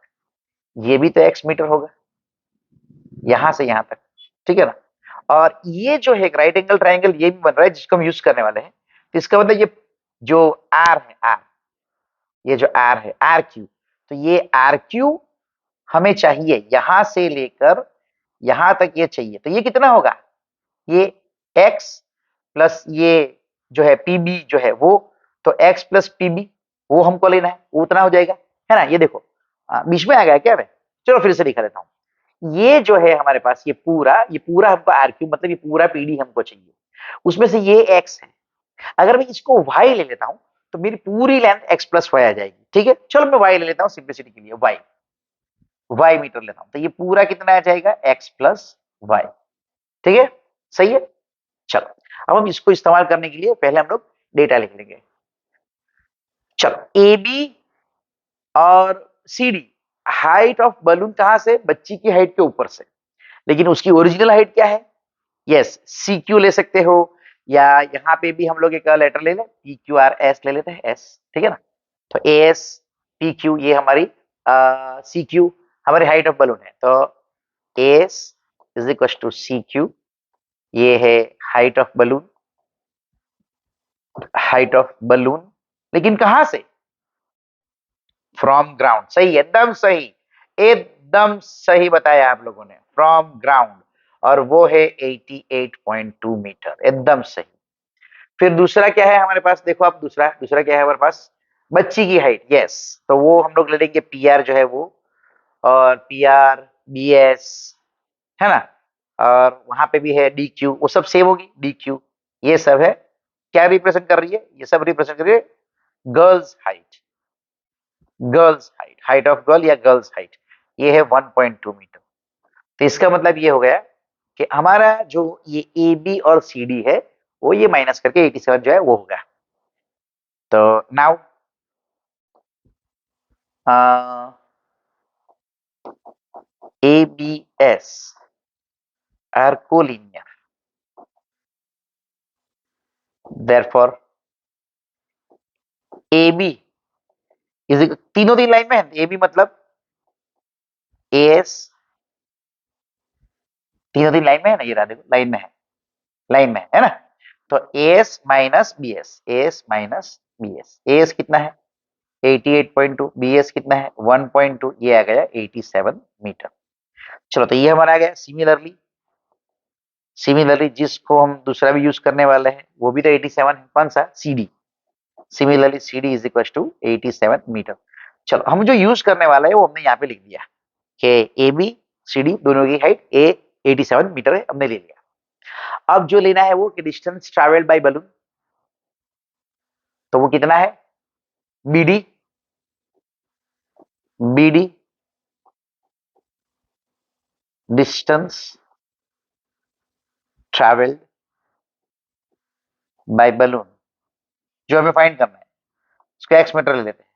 ये भी तो x मीटर होगा, यहां से यहां तक। ठीक है ना, और ये जो है राइट एंगल ट्राइंगल ये भी बन रहा है जिसको हम यूज करने वाले हैं। तो इसका मतलब ये जो r है, r, ये जो r है आर क्यू, तो ये आर क्यू हमें चाहिए यहां से लेकर यहां तक, ये चाहिए। तो ये कितना होगा, ये x प्लस ये जो है पीबी जो है वो, तो x प्लस पीबी वो हमको लेना है, वो उतना हो जाएगा, है ना। ये देखो बीच में आ गया क्या? मैं चलो फिर से दिखा देता हूँ। ये जो है हमारे पास ये पूरा हमको आर क्यू, मतलब ये पूरा पीडी हमको चाहिए, उसमें से ये x है। अगर मैं इसको y ले लेता हूं तो मेरी पूरी लेंथ x प्लस वाई आ जाएगी। ठीक है, चलो मैं y ले लेता हूं सिंपलिसिटी के लिए, y। वाई मीटर लेता हूं, तो ये पूरा कितना आ जाएगा x प्लस वाई। ठीक है, सही है। चलो अब हम इसको इस्तेमाल करने के लिए पहले हम लोग डेटा लिख लेंगे। चलो ए बी और C D, height of balloon कहां से, बच्ची की हाइट के ऊपर से, लेकिन उसकी ओरिजिनल हाइट क्या है, यस सी क्यू ले सकते हो, या यहाँ पे भी हम लोग एक लेटर ले लें, पी क्यू आर एस ले लेते हैं, एस, ठीक है ना। तो ए एस पी क्यू ये हमारी सी क्यू हमारी हाइट ऑफ बलून है, तो A S is equal to C Q, ये है height of balloon, height of balloon, लेकिन कहां से, फ्रॉम ग्राउंड। सही, एकदम सही, एकदम सही बताया आप लोगों ने, फ्रॉम ग्राउंड, और वो है 88.2 मीटर, एकदम सही। फिर दूसरा क्या है हमारे पास, देखो आप दूसरा दूसरा क्या है हमारे पास, बच्ची की हाइट, यस, तो वो हम लोग ले लेंगे पी आर जो है वो, और पी आर बी एस, है ना, और वहां पे भी है डी क्यू, वो सब सेम होगी, डी क्यू, ये सब है, क्या रिप्रेजेंट कर रही है, ये सब रिप्रेजेंट कर रही है girls height, girls height, height of girl या गर्ल्स हाइट, ये है 1.2 मीटर। तो इसका मतलब ये हो गया कि हमारा जो ये ए बी और सी डी है, वो ये माइनस करके 87 जो है वो होगा। तो now A B S are collinear, therefore A B is, तीनों तीन लाइन में है, ए बी मतलब ए एस, तीनों तीन लाइन में है ना, ये रहा देखो लाइन में है, लाइन में है ना। तो A S minus B S, A S minus B S, A S कितना है 88.2, बी एस कितना है 1.2, ये आ गया 87 मीटर। चलो तो ये हमारा आ गया। सिमिलरली, सिमिलरली जिसको हम दूसरा भी यूज करने वाले हैं वो भी तो 87 है, कौन सा, C D, similarly C D is equal to 87 metre. चलो हम जो यूज करने वाला है वो हमने यहाँ पे लिख दिया कि ए बी सी डी दोनों की हाइट ए 87 मीटर है, हमने ले लिया। अब जो लेना है वो कि डिस्टेंस ट्रैवल्ड बाय बलून, तो वो कितना है, B D, B D distance travelled by balloon, जो हमें फाइंड करना है उसको एक्स मीटर ले लेते हैं,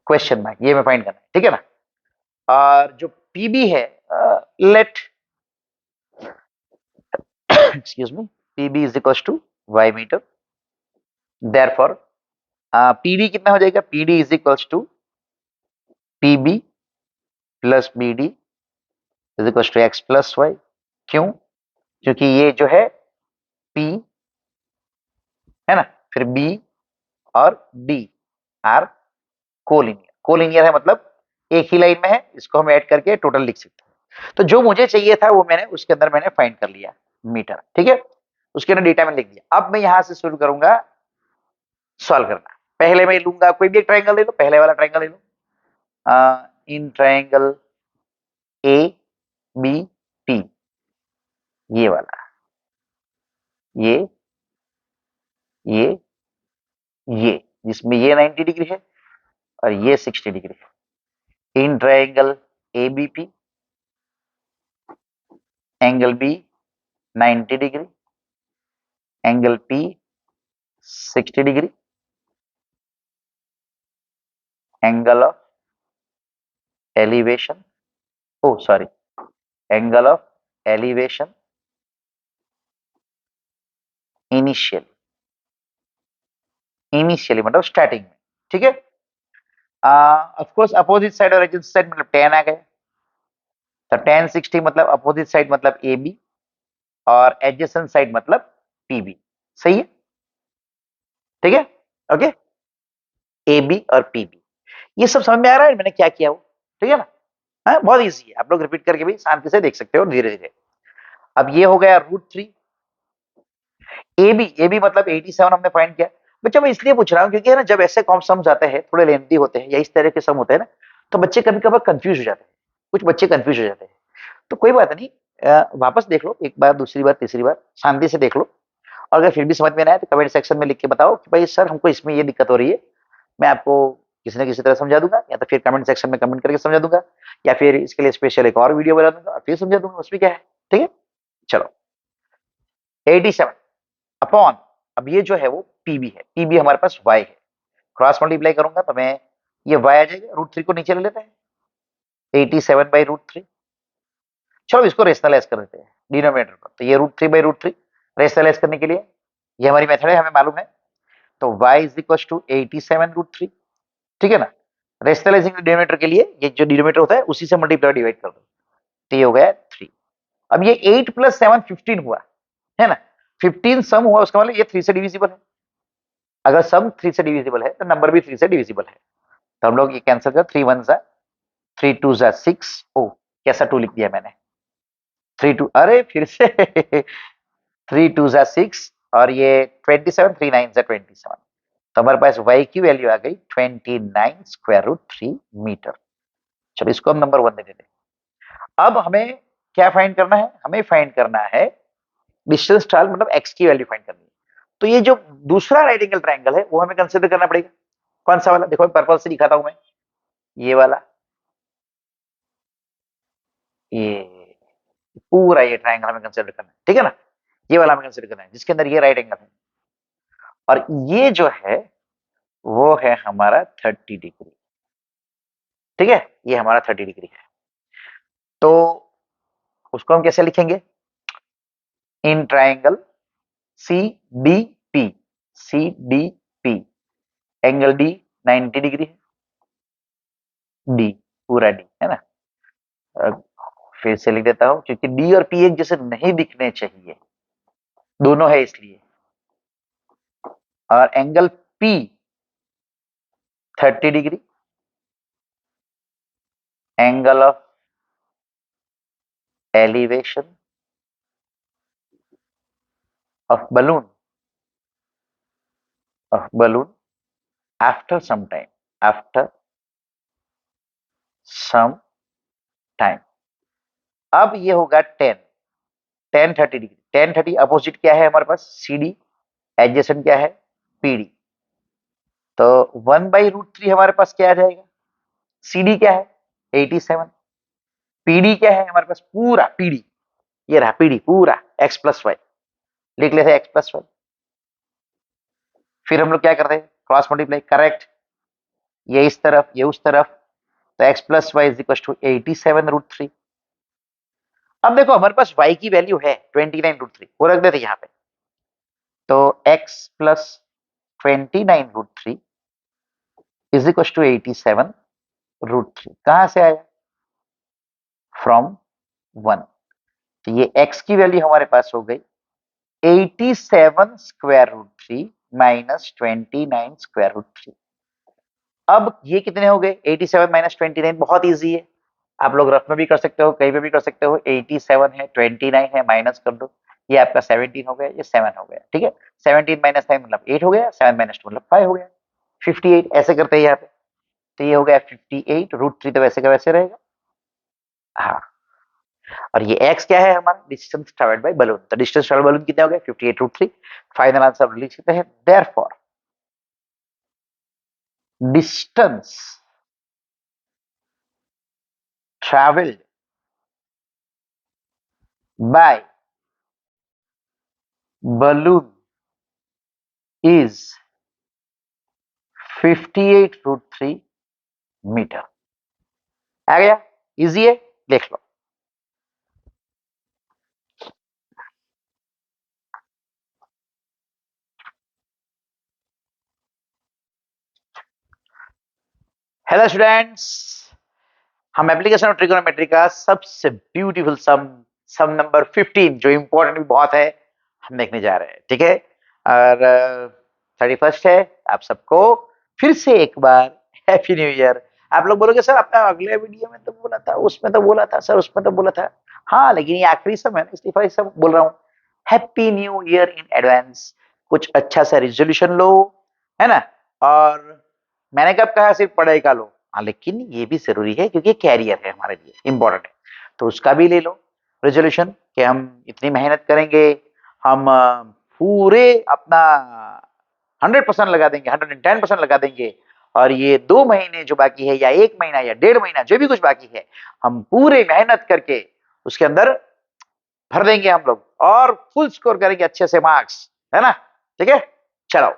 क्वेश्चन मार्क, ये हमें फाइंड करना है, ठीक है ना। और जो पीबी है, late excuse me, pb is equals to y meter, therefore pd कितना हो जाएगा, pd is equals to pb plus bd is equals to x plus y। क्यों, क्योंकि ये जो है p है ना, फिर b और d आर कोलिनियर, कोलिनियर है मतलब एक ही लाइन में है, इसको हम ऐड करके टोटल लिख सकते हैं। तो जो मुझे चाहिए था वो मैंने उसके अंदर मैंने फाइंड कर लिया मीटर, ठीक है, उसके अंदर डेटा मैंने लिख दिया। अब मैं यहां से शुरू करूंगा सॉल्व करना। पहले मैं लूंगा कोई भी एक ट्राइंगल ले लो, पहले वाला ट्राइंगल ले लो, in triangle A B T, ये वाला, ये ये जिसमें ये 90 डिग्री है और ये 60 डिग्री है। In triangle A B P, angle B 90 degree, angle P 60 degree, angle of elevation, oh sorry, angle of elevation initially, initially मतलब स्टार्टिंग में, ठीक है। ऑफ कोर्स अपोजिट साइड और एडजेसेंट साइड मतलब tan आ गया, तो tan 60 मतलब अपोजिट साइड मतलब ए बी, और एडजेसेंट साइड मतलब पीबी, सही है, ठीक है, ओके, ए बी और पीबी, ये सब समझ में आ रहा है मैंने क्या किया वो, ठीक है ना। हाँ बहुत इजी है, आप लोग रिपीट करके भी शांति से देख सकते हो धीरे धीरे। अब ये हो गया √3, ए बी मतलब 87 हमने फाइंड किया। बच्चा मैं इसलिए पूछ रहा हूँ क्योंकि है ना, जब ऐसे कॉम सम्स आते हैं थोड़े लेंथी होते हैं या इस तरह के सम होते हैं ना, तो बच्चे कभी कभार कंफ्यूज हो जाते हैं, कुछ बच्चे कंफ्यूज हो जाते हैं। तो कोई बात नहीं, वापस देख लो एक बार, दूसरी बार, तीसरी बार, शांति से देख लो, और अगर फिर भी समझ में ना आए तो कमेंट सेक्शन में लिख के बताओ कि भाई सर हमको इसमें ये दिक्कत हो रही है, मैं आपको किसी न किसी तरह समझा दूंगा, या तो फिर कमेंट सेक्शन में कमेंट करके समझा दूंगा, या फिर इसके लिए स्पेशल एक और वीडियो बना दूंगा और फिर समझा दूंगा, उसमें क्या है। ठीक है, चलो 87 अपॉन, अब ये जो है वो पीबी है, पीबी हमारे पास वाई है, क्रॉस मल्टीप्लाई करूंगा तो मैं ये वाई आ जाएगा, √3 को नीचे ले लेते हैं, 87/√3। चलो इसको रेशनलाइज कर देते हैं डिनोमिनेटर पर, तो ये √3/√3 रेशनलाइज करने के लिए ये हमारी मेथड है, हमें मालूम है। तो y इज इक्वल टू 87√3, ठीक है ना। रेशनलाइजिंग डिनोमिनेटर के लिए ये जो डिनोमिनेटर होता है उसी से मल्टीप्लाई डिवाइड कर दो, तो ये हो गया 3। अब ये 8 + 7 15 हुआ है ना, 15 सम हुआ, उसका मतलब ये 3 से डिविजिबल है। अगर सम 3 से डिविजिबल है तो नंबर भी 3 से डिविजिबल है, तो हम लोग ये कैंसिल कर, 3 1 जा 3 2 जा 6, ओ कैसा 2 लिख दिया मैंने, 3 2, अरे फिर से 3 2 जा 6 और ये 27, 3 9 जा 27, तो हमारे पास y की वैल्यू आ गई 29√3 मीटर। चलो इसको हम नंबर 1 दे देते हैं। अब हमें क्या फाइंड करना है, हमें फाइंड करना है डिस्टेंस ट्रायल, मतलब x की वैल्यू फाइंड करनी है। तो ये जो दूसरा राइट एंगल ट्रायंगल है वो हमें कंसीडर करना पड़ेगा। कौन सा वाला, देखो पर्पल से दिखाता हूं मैं, ये वाला, ये पूरा ये ट्रायंगल हमें कंसीडर करना है, ठीक है ना। ये वाला हमें कंसीडर करना है जिसके अंदर ये राइट एंगल है, और ये जो है वो है हमारा 30 डिग्री, ठीक है, ये हमारा 30 डिग्री है। तो उसको हम कैसे लिखेंगे, in triangle C D P, C D P angle D 90 degree है, डी पूरा डी है ना। फिर से लिख देता हूं क्योंकि डी और पी एक जैसे नहीं दिखने चाहिए, दोनों है इसलिए, और angle P 30 degree, angle of elevation of balloon after some time, after some time। अब ये होगा 10 30 डिग्री, 10 30 अपोजिट क्या है हमारे पास, सी डी, एडजेसेंट क्या है, पी डी। तो 1/√3 हमारे पास क्या आ जाएगा, सी डी क्या है 87, पीडी क्या है हमारे पास, पूरा पीडी, ये रहा पीडी पूरा, x+y लिख लेते हैं, x+y। फिर हम लोग क्या करते हैं, क्रॉस मल्टीप्लाई, करेक्ट, ये इस तरफ ये उस तरफ, तो x+y इज इक्वल टू 87√3। अब देखो हमारे पास y की वैल्यू है 29√3, वो रख देते यहाँ पे, तो x + 29√3 इज इक्वल टू 87√3, कहां से आया, फ्रॉम 1। तो ये x की वैल्यू हमारे पास हो गई 87√3 माइनस 29√3। अब ये कितने हो गए, 87 माइनस 29, बहुत इजी है, आप लोग रफ में भी कर सकते हो, कहीं पे भी कर सकते हो। 87 है, 29 है, माइनस कर दो, ये आपका 17 हो गया, ये 7 हो गया, ठीक है। 17 माइनस 9 मतलब 8 हो गया, 7 माइनस 2 मतलब 5 हो गया, 58 ऐसे करते हैं यहाँ पे। तो ये हो गया 58√3, तो वैसे का वैसे रहेगा, हाँ। और ये x क्या है हमारा, डिस्टेंस ट्रैवल्ड बाय बलून, तो डिस्टेंस ट्रैवल्ड बाय बलून कितना हो गया 58√3। फाइनल आंसर लिख सकते हैं, therefore distance travelled by balloon is 58√3 metre. आ गया, इजी है, देख लो। हेलो स्टूडेंट्स, हम एप्लीकेशन ऑफ ट्रिगोनोमेट्री का सबसे ब्यूटीफुल सम नंबर 15, जो इंपॉर्टेंट भी बहुत है, हम देखने जा रहे हैं, ठीक है। और 31 है, आप सबको फिर से एक बार हैप्पी न्यू ईयर। आप लोग बोलोगे सर आपने अगले वीडियो में तो बोला था, उसमें तो बोला था सर, उसमें तो बोला था, हाँ लेकिन ये आखिरी समय है ना, इसलिए फिर सब बोल रहा हूँ, happy new year in advance. कुछ अच्छा सा रिजोल्यूशन लो, है ना। और मैंने कब कहा सिर्फ पढ़ाई का लो, हाँ लेकिन ये भी जरूरी है क्योंकि कैरियर है हमारे लिए, इंपॉर्टेंट है, तो उसका भी ले लो रेजोल्यूशन कि हम इतनी मेहनत करेंगे, हम पूरे अपना 100% लगा देंगे, 110% लगा देंगे, और ये 2 महीने जो बाकी है या 1 महीना या 1.5 महीना जो भी कुछ बाकी है, हम पूरे मेहनत करके उसके अंदर भर देंगे हम लोग और फुल स्कोर करेंगे अच्छे से मार्क्स, है ना? ठीक है, चलो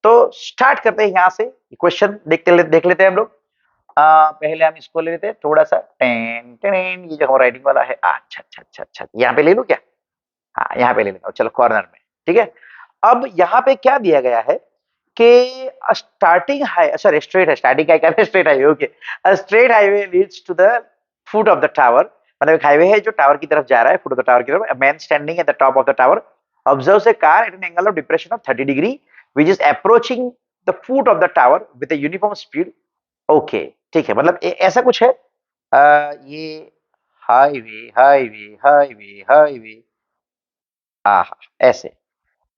तो स्टार्ट करते हैं यहां से क्वेश्चन देख लेते हैं हम लोग। पहले हम इसको ले लेते हैं थोड़ा सा टेन टेन, ये जो राइटिंग वाला है। अच्छा, यहाँ पे ले लूं क्या? हाँ, यहाँ पे ले लेता हूँ, चलो कॉर्नर में। ठीक है, अब यहाँ पे क्या दिया गया है कि स्टार्टिंग हाई, सॉरी स्ट्रेट है, स्टार्टिंग का क्या straight highway, okay. Straight highway leads to the foot of the tower, मतलब एक हाईवे है जो टावर की तरफ जा रहा है, फुट ऑफ द टावर की तरफ। Man standing at the top of the tower observes A car eight an angle of depression of 30 degree which is approaching the foot of the tower with a uniform speed. Okay, ठीक है, मतलब ऐसा कुछ है। ये highway highway highway highway, हाँ ऐसे।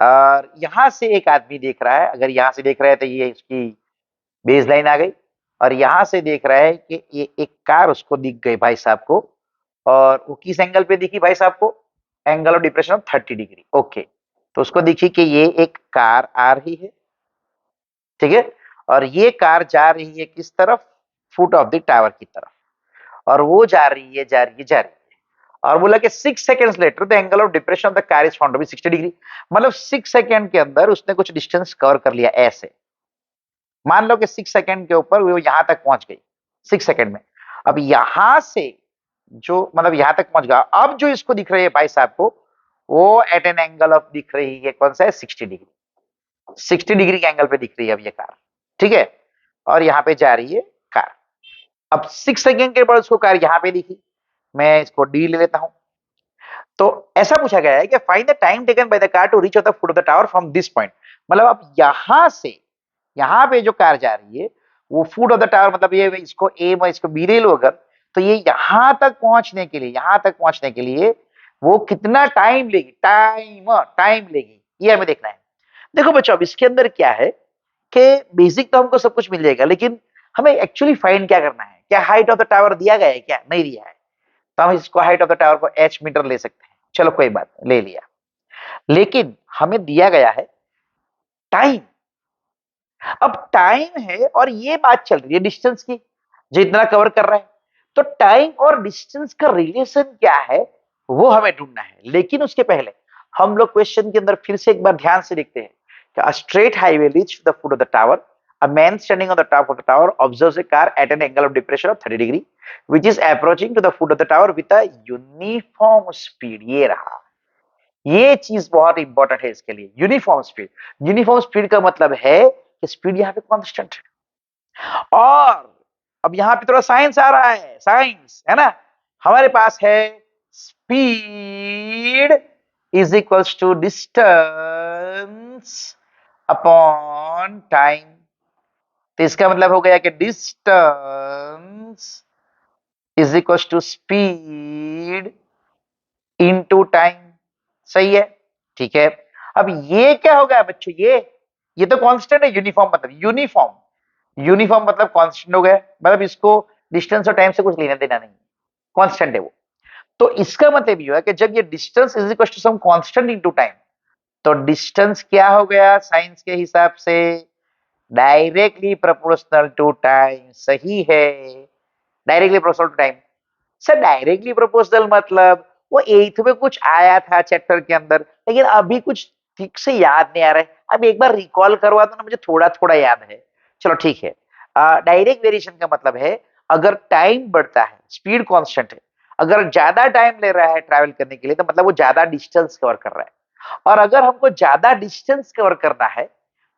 और यहां से एक आदमी देख रहा है, अगर यहां से देख रहा है तो ये इसकी बेस लाइन आ गई, और यहां से देख रहा है कि ये एक कार उसको दिख गई भाई साहब को, और वो किस एंगल पे दिखी भाई साहब को? Angle of depression of 30 degree. Okay, तो उसको दिखी कि ये एक कार आ रही है, ठीक है, और ये कार जा रही है किस तरफ? फुट ऑफ द टावर की तरफ, और वो जा रही है जा रही है जा रही है, और बोला कि 6 seconds later the angle of depression of the car is found to be 60 degree. मतलब 6 सेकंड के अंदर उसने कुछ डिस्टेंस कवर कर लिया ऐसे। मान लो कि 6 सेकंड के ऊपर वो यहां तक पहुंच गई, 6 सेकंड में। अब यहां से जो मतलब यहां तक पहुंच गया, अब जो इसको दिख रही है भाई साहब को, वो एट एन एंगल ऑफ दिख रही है, कौन सा है? 60 डिग्री। 60 डिग्री के एंगल पे दिख रही है अब ये कार, ठीक है, और यहाँ पे जा रही है कार। अब 6 सेकंड के बाद उसको कार यहाँ पे दिखी, मैं इसको डी ले लेता हूं। तो ऐसा पूछा गया है कि find the time taken by the car to reach the foot of the tower from this point. मतलब अब यहां से यहाँ पे जो कार जा रही है वो फुट ऑफ द टावर, मतलब ये इसको ए में इसको बी ले लो अगर, तो ये यहां तक पहुंचने के लिए, यहां तक पहुंचने के लिए वो कितना टाइम लेगी? टाइम लेगी, ये हमें देखना है। देखो बच्चों, अब इसके अंदर क्या है कि बेसिक तो हमको सब कुछ मिल जाएगा, लेकिन हमें एक्चुअली फाइंड क्या करना है? क्या हाइट ऑफ द टावर दिया गया है? क्या नहीं दिया है, तो हम इसको हाइट ऑफ द टावर को एच मीटर ले सकते हैं। चलो कोई बात ले लिया, लेकिन हमें दिया गया है टाइम। अब टाइम है और ये बात चल रही है डिस्टेंस की, जो इतना कवर कर रहा है, तो टाइम और डिस्टेंस का रिलेशन क्या है वो हमें ढूंढना है। लेकिन उसके पहले हम लोग क्वेश्चन के अंदर फिर से एक बार ध्यान से देखते हैं कि straight highway leads to the foot of the tower, a man standing on the top of the tower observes a car at an angle of depression of 30 degree which is approaching to the foot of the tower with a uniform speed। ये रहा, ये चीज बहुत important है इसके लिए, uniform speed. Uniform speed का मतलब है कि स्पीड यहाँ पे कांस्टेंट है। और अब यहाँ पे थोड़ा साइंस आ रहा है, साइंस है ना, हमारे पास है speed is equals to distance upon time. तो इसका मतलब हो गया कि distance is equals to speed into time. सही है, ठीक है। अब ये क्या होगा बच्चों? ये तो कांस्टेंट है, यूनिफॉर्म मतलब यूनिफॉर्म मतलब कांस्टेंट हो गया, मतलब इसको डिस्टेंस और टाइम से कुछ लेना देना नहीं, कांस्टेंट है वो। तो इसका मतलब ये हुआ कि जब ये distance is equal to some constant into time, तो डिस्टेंस क्या हो गया साइंस के हिसाब से? Directly proportional to time. सही है, directly proportional to time. Sir directly proportional मतलब वो एथ में कुछ आया था चैप्टर के अंदर, लेकिन अभी कुछ ठीक से याद नहीं आ रहा है। अब एक बार रिकॉल करवा दो ना, मुझे थोड़ा थोड़ा याद है। चलो ठीक है, डायरेक्ट वेरिएशन का मतलब है अगर टाइम बढ़ता है, स्पीड कांस्टेंट है, अगर ज्यादा टाइम ले रहा है ट्रैवल करने के लिए, तो मतलब वो ज्यादा डिस्टेंस कवर कर रहा है। और अगर हमको ज्यादा डिस्टेंस कवर करना है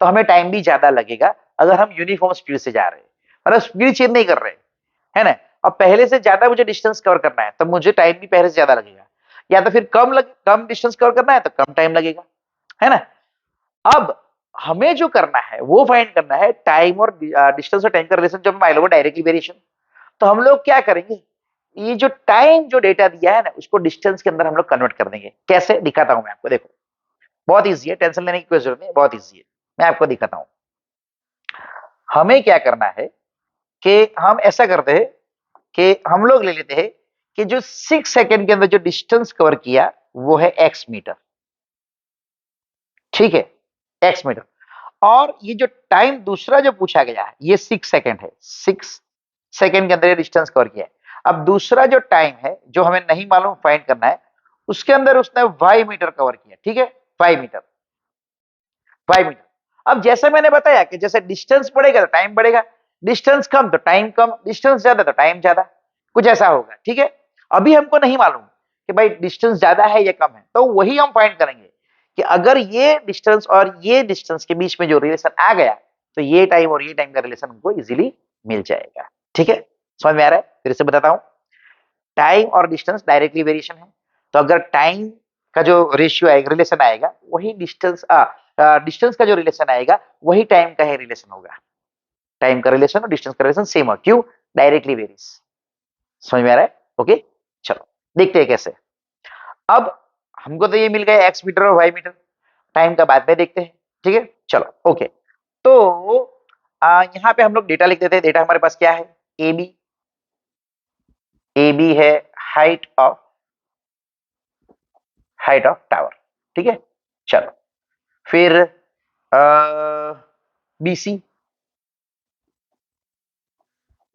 तो हमें टाइम भी ज्यादा लगेगा, अगर हम यूनिफॉर्म स्पीड से जा रहे हैं, मतलब स्पीड चेंज नहीं कर रहे, है ना। अब पहले से ज्यादा मुझे डिस्टेंस कवर करना है तो मुझे टाइम भी पहले से ज्यादा लगेगा, या तो फिर कम डिस्टेंस कवर करना है तो कम टाइम लगेगा, है ना। अब हमें जो करना है वो फाइंड करना है टाइम और डिस्टेंस और टाइम का रिलेशन, जब मान लो डायरेक्टली वेरिएशन। तो हम लोग क्या करेंगे, ये जो टाइम जो डेटा दिया है ना, उसको डिस्टेंस के अंदर हम लोग कन्वर्ट कर देंगे। कैसे दिखाता हूं मैं आपको, देखो बहुत ईजी है, टेंशन लेने की कोई जरूरत नहीं, बहुत ईजी है, मैं आपको दिखाता हूं। हमें क्या करना है कि हम ऐसा करते हैं कि हम लोग ले लेते हैं कि जो 6 सेकंड के अंदर जो डिस्टेंस कवर किया वो है x मीटर, ठीक है, x मीटर। और ये जो टाइम दूसरा जो पूछा गया है ये 6 सेकंड है, 6 सेकंड के अंदर ये डिस्टेंस कवर किया है। अब दूसरा जो टाइम है जो हमें नहीं मालूम फाइंड करना है, उसके अंदर उसने वाई मीटर कवर किया, ठीक है, वाई मीटर, वाई मीटर। अब जैसे मैंने बताया कि जैसे डिस्टेंस बढ़ेगा तो टाइम बढ़ेगा, डिस्टेंस कम तो टाइम कम, डिस्टेंस ज्यादा तो टाइम ज्यादा, कुछ ऐसा होगा, ठीक है। अभी हमको नहीं मालूम कि भाई डिस्टेंस ज्यादा है या कम है, तो वही हम फाइंड करेंगे कि अगर ये डिस्टेंस और ये डिस्टेंस के बीच में जो रिलेशन आ गया तो ये टाइम और ये टाइम का रिलेशन हमको इजीली मिल जाएगा, ठीक है। समझ में आ रहा है? फिर से बताता हूं, टाइम और डिस्टेंस डायरेक्टली वेरिएशन है, तो अगर टाइम का जो रेशियो आएगा, रिलेशन आएगा, वही डिस्टेंस डिस्टेंस का जो रिलेशन आएगा वही टाइम का ही रिलेशन होगा। टाइम का रिलेशन और डिस्टेंस का रिलेशन सेम है, क्यों? Directly varies. समझ में आ रहा है? ओके, चलो देखते हैं कैसे। अब हमको तो ये मिल गया एक्स मीटर और वाई मीटर, टाइम का बाद में देखते हैं, ठीक है, चलो ओके। तो यहाँ पे हम लोग डेटा लिख देते हैं। डेटा हमारे पास क्या है? ए बी, ए बी है हाइट ऑफ टावर, ठीक है, चलो। फिर B C,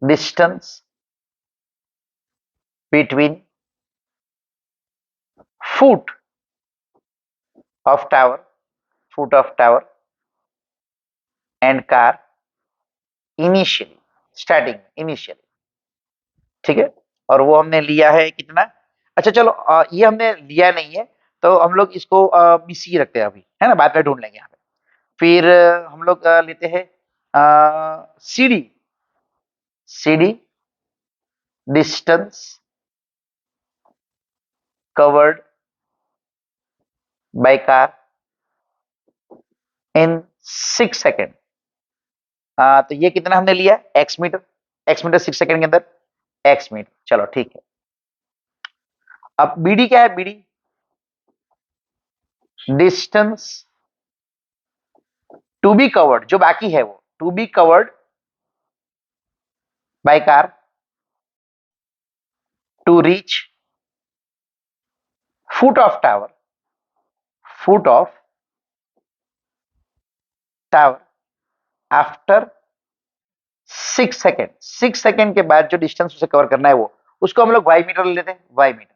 distance between foot of tower, foot of tower and car initially, starting initially, ठीक है। और वो हमने लिया है कितना? अच्छा चलो, ये हमने लिया नहीं है तो हम लोग इसको बीसी रखते हैं अभी, है ना, बाद में ढूंढ लेंगे यहाँ पे। फिर हम लोग लेते हैं CD, CD distance covered by car in 6 second. तो ये कितना हमने लिया? X metre, x metre 6 second के अंदर, एक्स मीटर, चलो ठीक है। अब बीडी क्या है? BD distance to be covered, जो बाकी है वो to be covered by car to reach foot of tower, foot of tower after 6 second. 6 second के बाद जो डिस्टेंस उसे कवर करना है वो, उसको हम लोग वाई मीटर ले लेते हैं, y metre.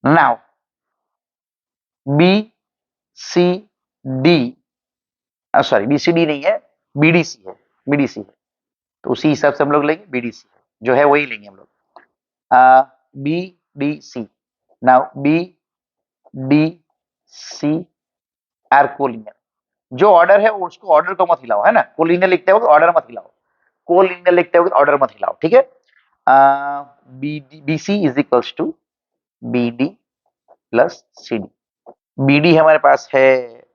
Now B C D, sorry B C D नहीं है, बीडीसी है, बीडीसी है, तो उसी हिसाब से हम लोग लेंगे, बीडीसी है जो है वही लेंगे हम लोग, B D C. Now B D C are collinear. जो ऑर्डर है उसको ऑर्डर को मत हिलाओ, है ना, कोलिनियर लिखते हो ऑर्डर मत हिलाओ, कोलिनियर लिखते हो ऑर्डर मत हिलाओ, ठीक है। B B C is equals to B D plus C D. B D हमारे पास है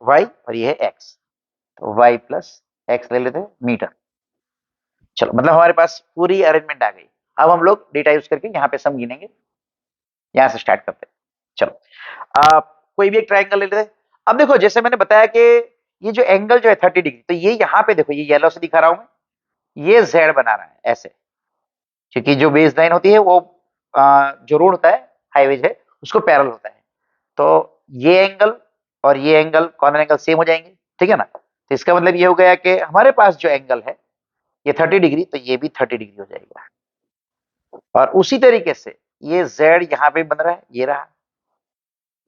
वाई और ये है एक्स, तो वाई प्लस एक्स ले लेते हैं मीटर। चलो, मतलब हमारे पास पूरी अरेंजमेंट आ गई। अब हम लोग डेटा यूज करके यहाँ पे सम गिनेंगे, यहाँ से स्टार्ट करते हैं। चलो, कोई भी एक ट्राइंगल ले लेते हैं। अब देखो, जैसे मैंने बताया कि ये जो एंगल जो है 30 डिग्री, तो ये यहाँ पे देखो, ये येलो से दिखा रहा हूं मैं, ये जेड बना रहा है ऐसे, क्योंकि जो बेस लाइन होती है वो जो रोड होता है, हाईवेज है, उसको पैरेलल होता है। तो ये एंगल और ये एंगल, कॉर्नर एंगल सेम हो जाएंगे, ठीक है ना। तो इसका मतलब ये हो गया कि हमारे पास जो एंगल है ये 30 डिग्री, तो ये भी 30 डिग्री हो जाएगा। और उसी तरीके से ये जेड यहाँ पे बन रहा है, ये रहा,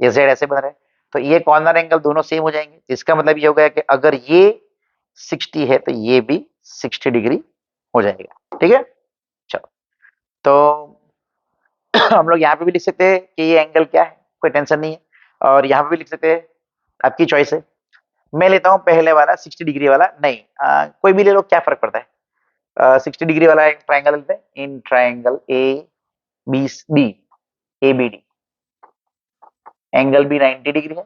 ये जेड ऐसे बन रहा है, तो ये कॉर्नर एंगल दोनों सेम हो जाएंगे। इसका मतलब ये हो गया कि अगर ये 60 है तो ये भी 60 डिग्री हो जाएगा, ठीक है। चलो, तो हम लोग यहाँ पे भी लिख सकते हैं कि ये एंगल क्या है, कोई टेंशन नहीं है, और यहाँ पे भी लिख सकते हैं, आपकी चॉइस है। मैं लेता हूँ पहले वाला 60 डिग्री वाला, नहीं कोई भी ले लो, क्या फर्क पड़ता है। 60 डिग्री वाला एक ट्राइंगल लेते हैं, in triangle A B D, A B D, angle भी 90 डिग्री है,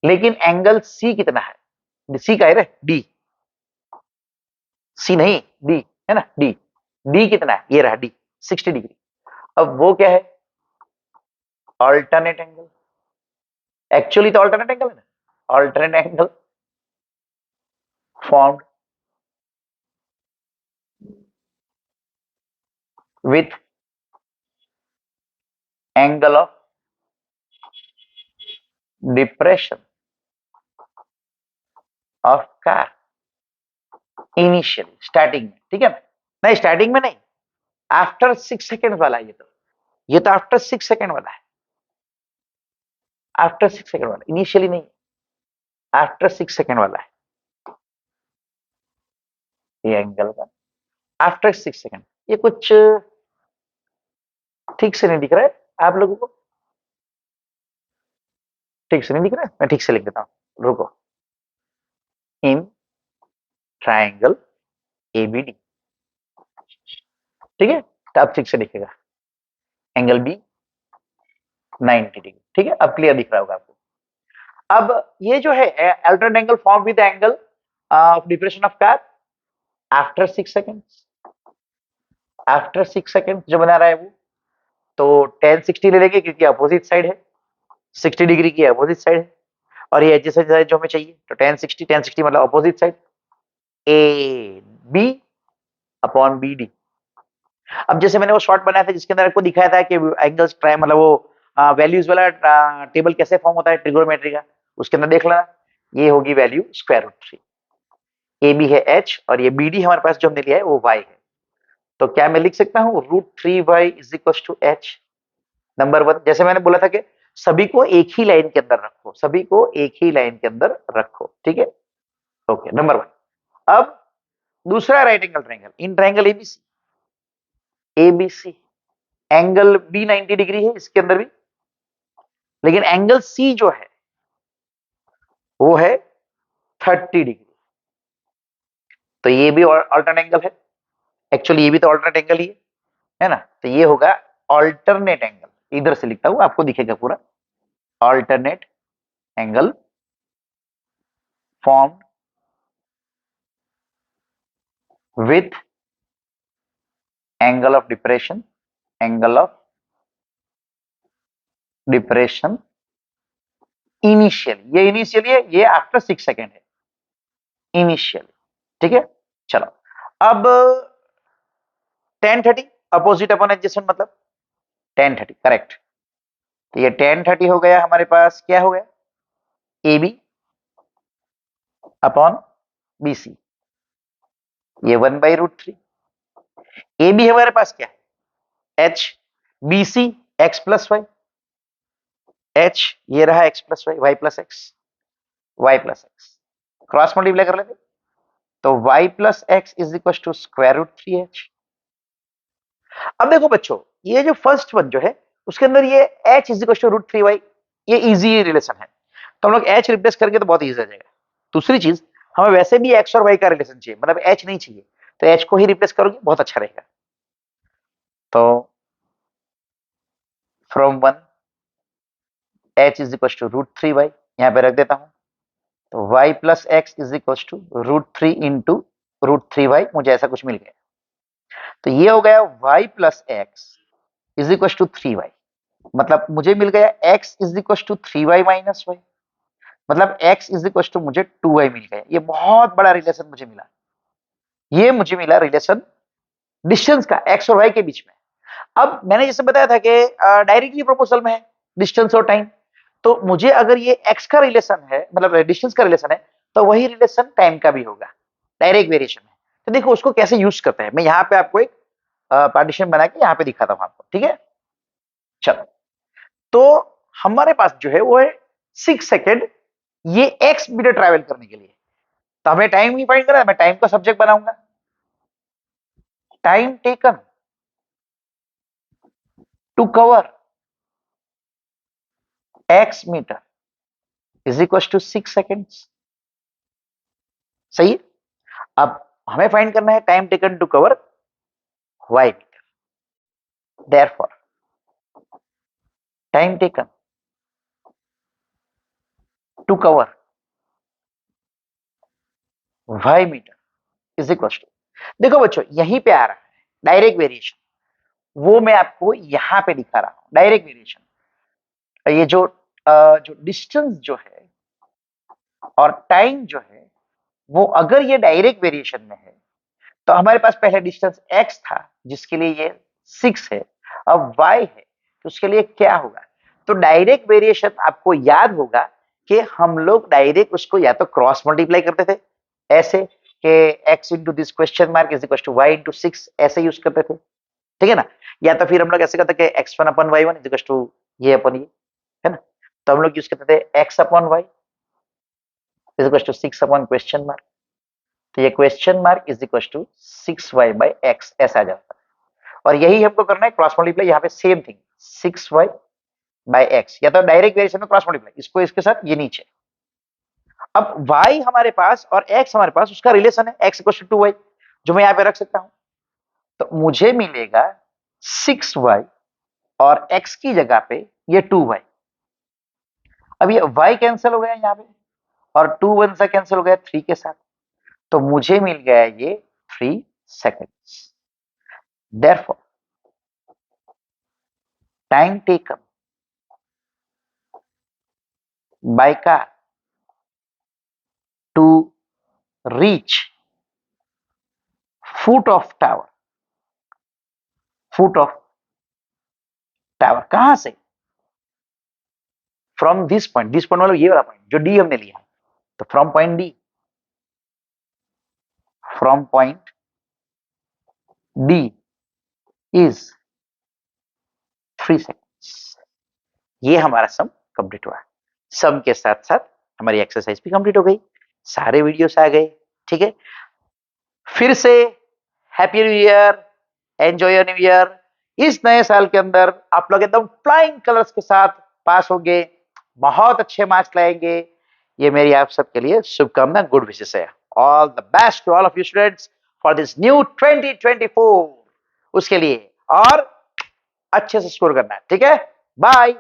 लेकिन एंगल सी कितना है? सी का है रे, डी, सी नहीं डी, है ना, डी, डी कितना है? ये रहा डी, 60 डिग्री। अब वो क्या है? ऑल्टरनेट एंगल, एक्चुअली तो ऑल्टरनेट एंगल है ना, alternate angle formed with angle of depression of car initially, starting में, ठीक है ना? नहीं, स्टार्टिंग में नहीं, आफ्टर 6 सेकेंड वाला है ये तो आफ्टर 6 सेकेंड वाला है, आफ्टर 6 सेकेंड वाला, इनिशियली नहीं, आफ्टर 6 सेकेंड वाला है ये एंगल का, आफ्टर 6 सेकेंड। ये कुछ ठीक से नहीं दिख रहा है आप लोगों को? ठीक से नहीं दिख रहा है? मैं ठीक से लिख देता हूं, रुको। इन ट्राइंगल एबीडी, ठीक है, तो अब ठीक से दिखेगा, एंगल बी 90 डिग्री, ठीक है, अब क्लियर दिख रहा होगा आपको। अब ये जो है alternate angle form with angle of depression of car after 6 seconds, after 6 second जो बना रहा है वो, तो 1060 ले लेंगे क्योंकि अपोजिट साइड है, 60 डिग्री की अपोजिट साइड है, और ये एडजेसेंट साइड जो हमें चाहिए, तो 1060 मतलब opposite side, A B upon B D. अब जैसे मैंने वो शॉर्ट बनाया था जिसके अंदर आपको दिखाया था कि एंगल्स ट्राई मतलब वो वैल्यूज वाला टेबल कैसे फॉर्म होता है ट्रिगोनोमेट्री का, उसके अंदर देख लेना, ये होगी value square root 3, A B है एच और ये बी डी हमारे पास जो हमने लिया है वो वाई है, तो क्या मैं लिख सकता हूँ root 3y is equal to h. Number 1, जैसे मैंने बोला था कि सभी को एक ही लाइन के अंदर रखो, सभी को एक ही लाइन के अंदर रखो, ठीक है, ओके, नंबर 1। अब दूसरा right angle triangle in triangle ABC, ABC angle B 90 degree है इसके अंदर भी, लेकिन एंगल सी जो है वो है 30 डिग्री, तो ये भी अल्टरनेट एंगल है, एक्चुअली ये भी तो अल्टरनेट एंगल ही है ना, तो ये होगा अल्टरनेट एंगल, इधर से लिखता हूं आपको दिखेगा पूरा, alternate angle formed with angle of depression, angle of depression initially, ये इनिशियली है, ये आफ्टर 6 सेकेंड है इनिशियली, ठीक है। चलो अब 1030 अपोजिट अपॉन एडजेसेंट मतलब 1030 करेक्ट, तो ये 1030 हो गया हमारे पास, क्या हो गया, A B upon B C, ये 1/√3, ए बी हमारे पास क्या है h, B C x plus y, h ये रहा x plus y, y plus x, y plus x cross multiply कर लेते, तो y plus x is equal to square root 3h। अब देखो बच्चों, ये जो फर्स्ट वन जो है उसके अंदर ये h is equal to root 3y, ये इजी रिलेशन है, तो हम लोग h रिप्लेस करके तो बहुत इजी हो जाएगा। दूसरी चीज, हमें वैसे भी x और y का रिलेशन चाहिए, मतलब h नहीं चाहिए, तो h को ही रिप्लेस करोगे बहुत अच्छा रहेगा, तो from 1 h is equal to root 3y यहां पे रख देता हूं, तो y plus x is equal to root 3 into root 3y, मुझे ऐसा कुछ मिल गया, तो ये हो गया y plus x is equal to 3y, मतलब मुझे मिल गया x is equal to 3y minus y, मतलब x इज इक्वल टू मुझे 2y मिल गया, ये बहुत बड़ा रिलेशन मुझे मिला, ये मुझे मिला रिलेशन डिस्टेंस का x और y के बीच में। अब मैंने जैसे बताया था कि डायरेक्टली प्रोपोर्शनल में है डिस्टेंस और टाइम, तो मुझे अगर ये x का रिलेशन है मतलब डिस्टेंस का रिलेशन है, तो वही रिलेशन टाइम का भी होगा डायरेक्ट वेरिएशन में। तो देखो उसको कैसे यूज करते हैं, मैं यहाँ पे आपको एक पार्टीशन बना के यहाँ पे दिखाता हूँ आपको, ठीक है। चलो, तो हमारे पास जो है वो है 6 सेकेंड ये x मीटर ट्रैवल करने के लिए, तो हमें टाइम नहीं फाइंड करना है, मैं टाइम का सब्जेक्ट बनाऊंगा, time taken to cover x metre is equal to 6 seconds, सही है। अब हमें फाइंड करना है time taken to cover y metre, therefore time taken to cover y metre is equal to, देखो बच्चों यहीं पे आ रहा है डायरेक्ट वेरिएशन, वो मैं आपको यहां पे दिखा रहा हूं डायरेक्ट वेरिएशन, ये जो डिस्टेंस जो है और टाइम जो है वो अगर ये डायरेक्ट वेरिएशन में है, तो हमारे पास पहले डिस्टेंस x था जिसके लिए ये 6 है, अब y है तो उसके लिए क्या होगा, तो डायरेक्ट वेरिएशन आपको याद होगा कि हम लोग डायरेक्ट उसको या तो क्रॉस मल्टीप्लाई करते थे ऐसे कि x into this question mark is equal to y into 6 ऐसे यूज करते थे, ठीक है ना, या तो फिर हम लोग ऐसे करते कि x1 upon y1 is equal to ये अपन ये, है ना, तो हम लोग यूज करते थे x upon y is equal to 6 upon question mark, तो ये question mark is equal to 6y by x ऐसा आ जाता है। और यही हमको करना है क्रॉस मल्टीप्लाई, यहाँ पे same thing 6y by x, या तो डायरेक्ट वेरिएशन में क्रॉस मल्टीप्लाई, इसको इसके साथ ये नीचे। अब y हमारे पास और x हमारे पास उसका रिलेशन है x इक्वल टू 2y, जो मैं यहाँ पे रख सकता हूं, तो मुझे मिलेगा 6y और x की जगह पे ये 2y। अब ये y कैंसिल हो गया यहाँ पे और 2 1 से कैंसिल हो गया 3 के साथ, तो मुझे मिल गया ये 3 seconds। Therefore, time taken by car to reach foot of tower कहां से, फ्रॉम दिस पॉइंट मतलब ये वाला पॉइंट जो डी हमने लिया, तो from point D is 3 seconds। ये हमारा सम कंप्लीट हुआ। सम के साथ साथ हमारी एक्सरसाइज भी कंप्लीट हो गई, सारे वीडियोस आ गए, ठीक है। फिर से happy new year, enjoy your new year. इस नए साल के अंदर आप लोग एकदम फ्लाइंग कलर्स के साथ पास होंगे, बहुत अच्छे मार्क्स लाएंगे, ये मेरी आप सबके लिए शुभकामना, गुड विशेस है। All the best to all of you students for this new 2024। उसके लिए और अच्छे से स्कोर करना है, ठीक है। बाय।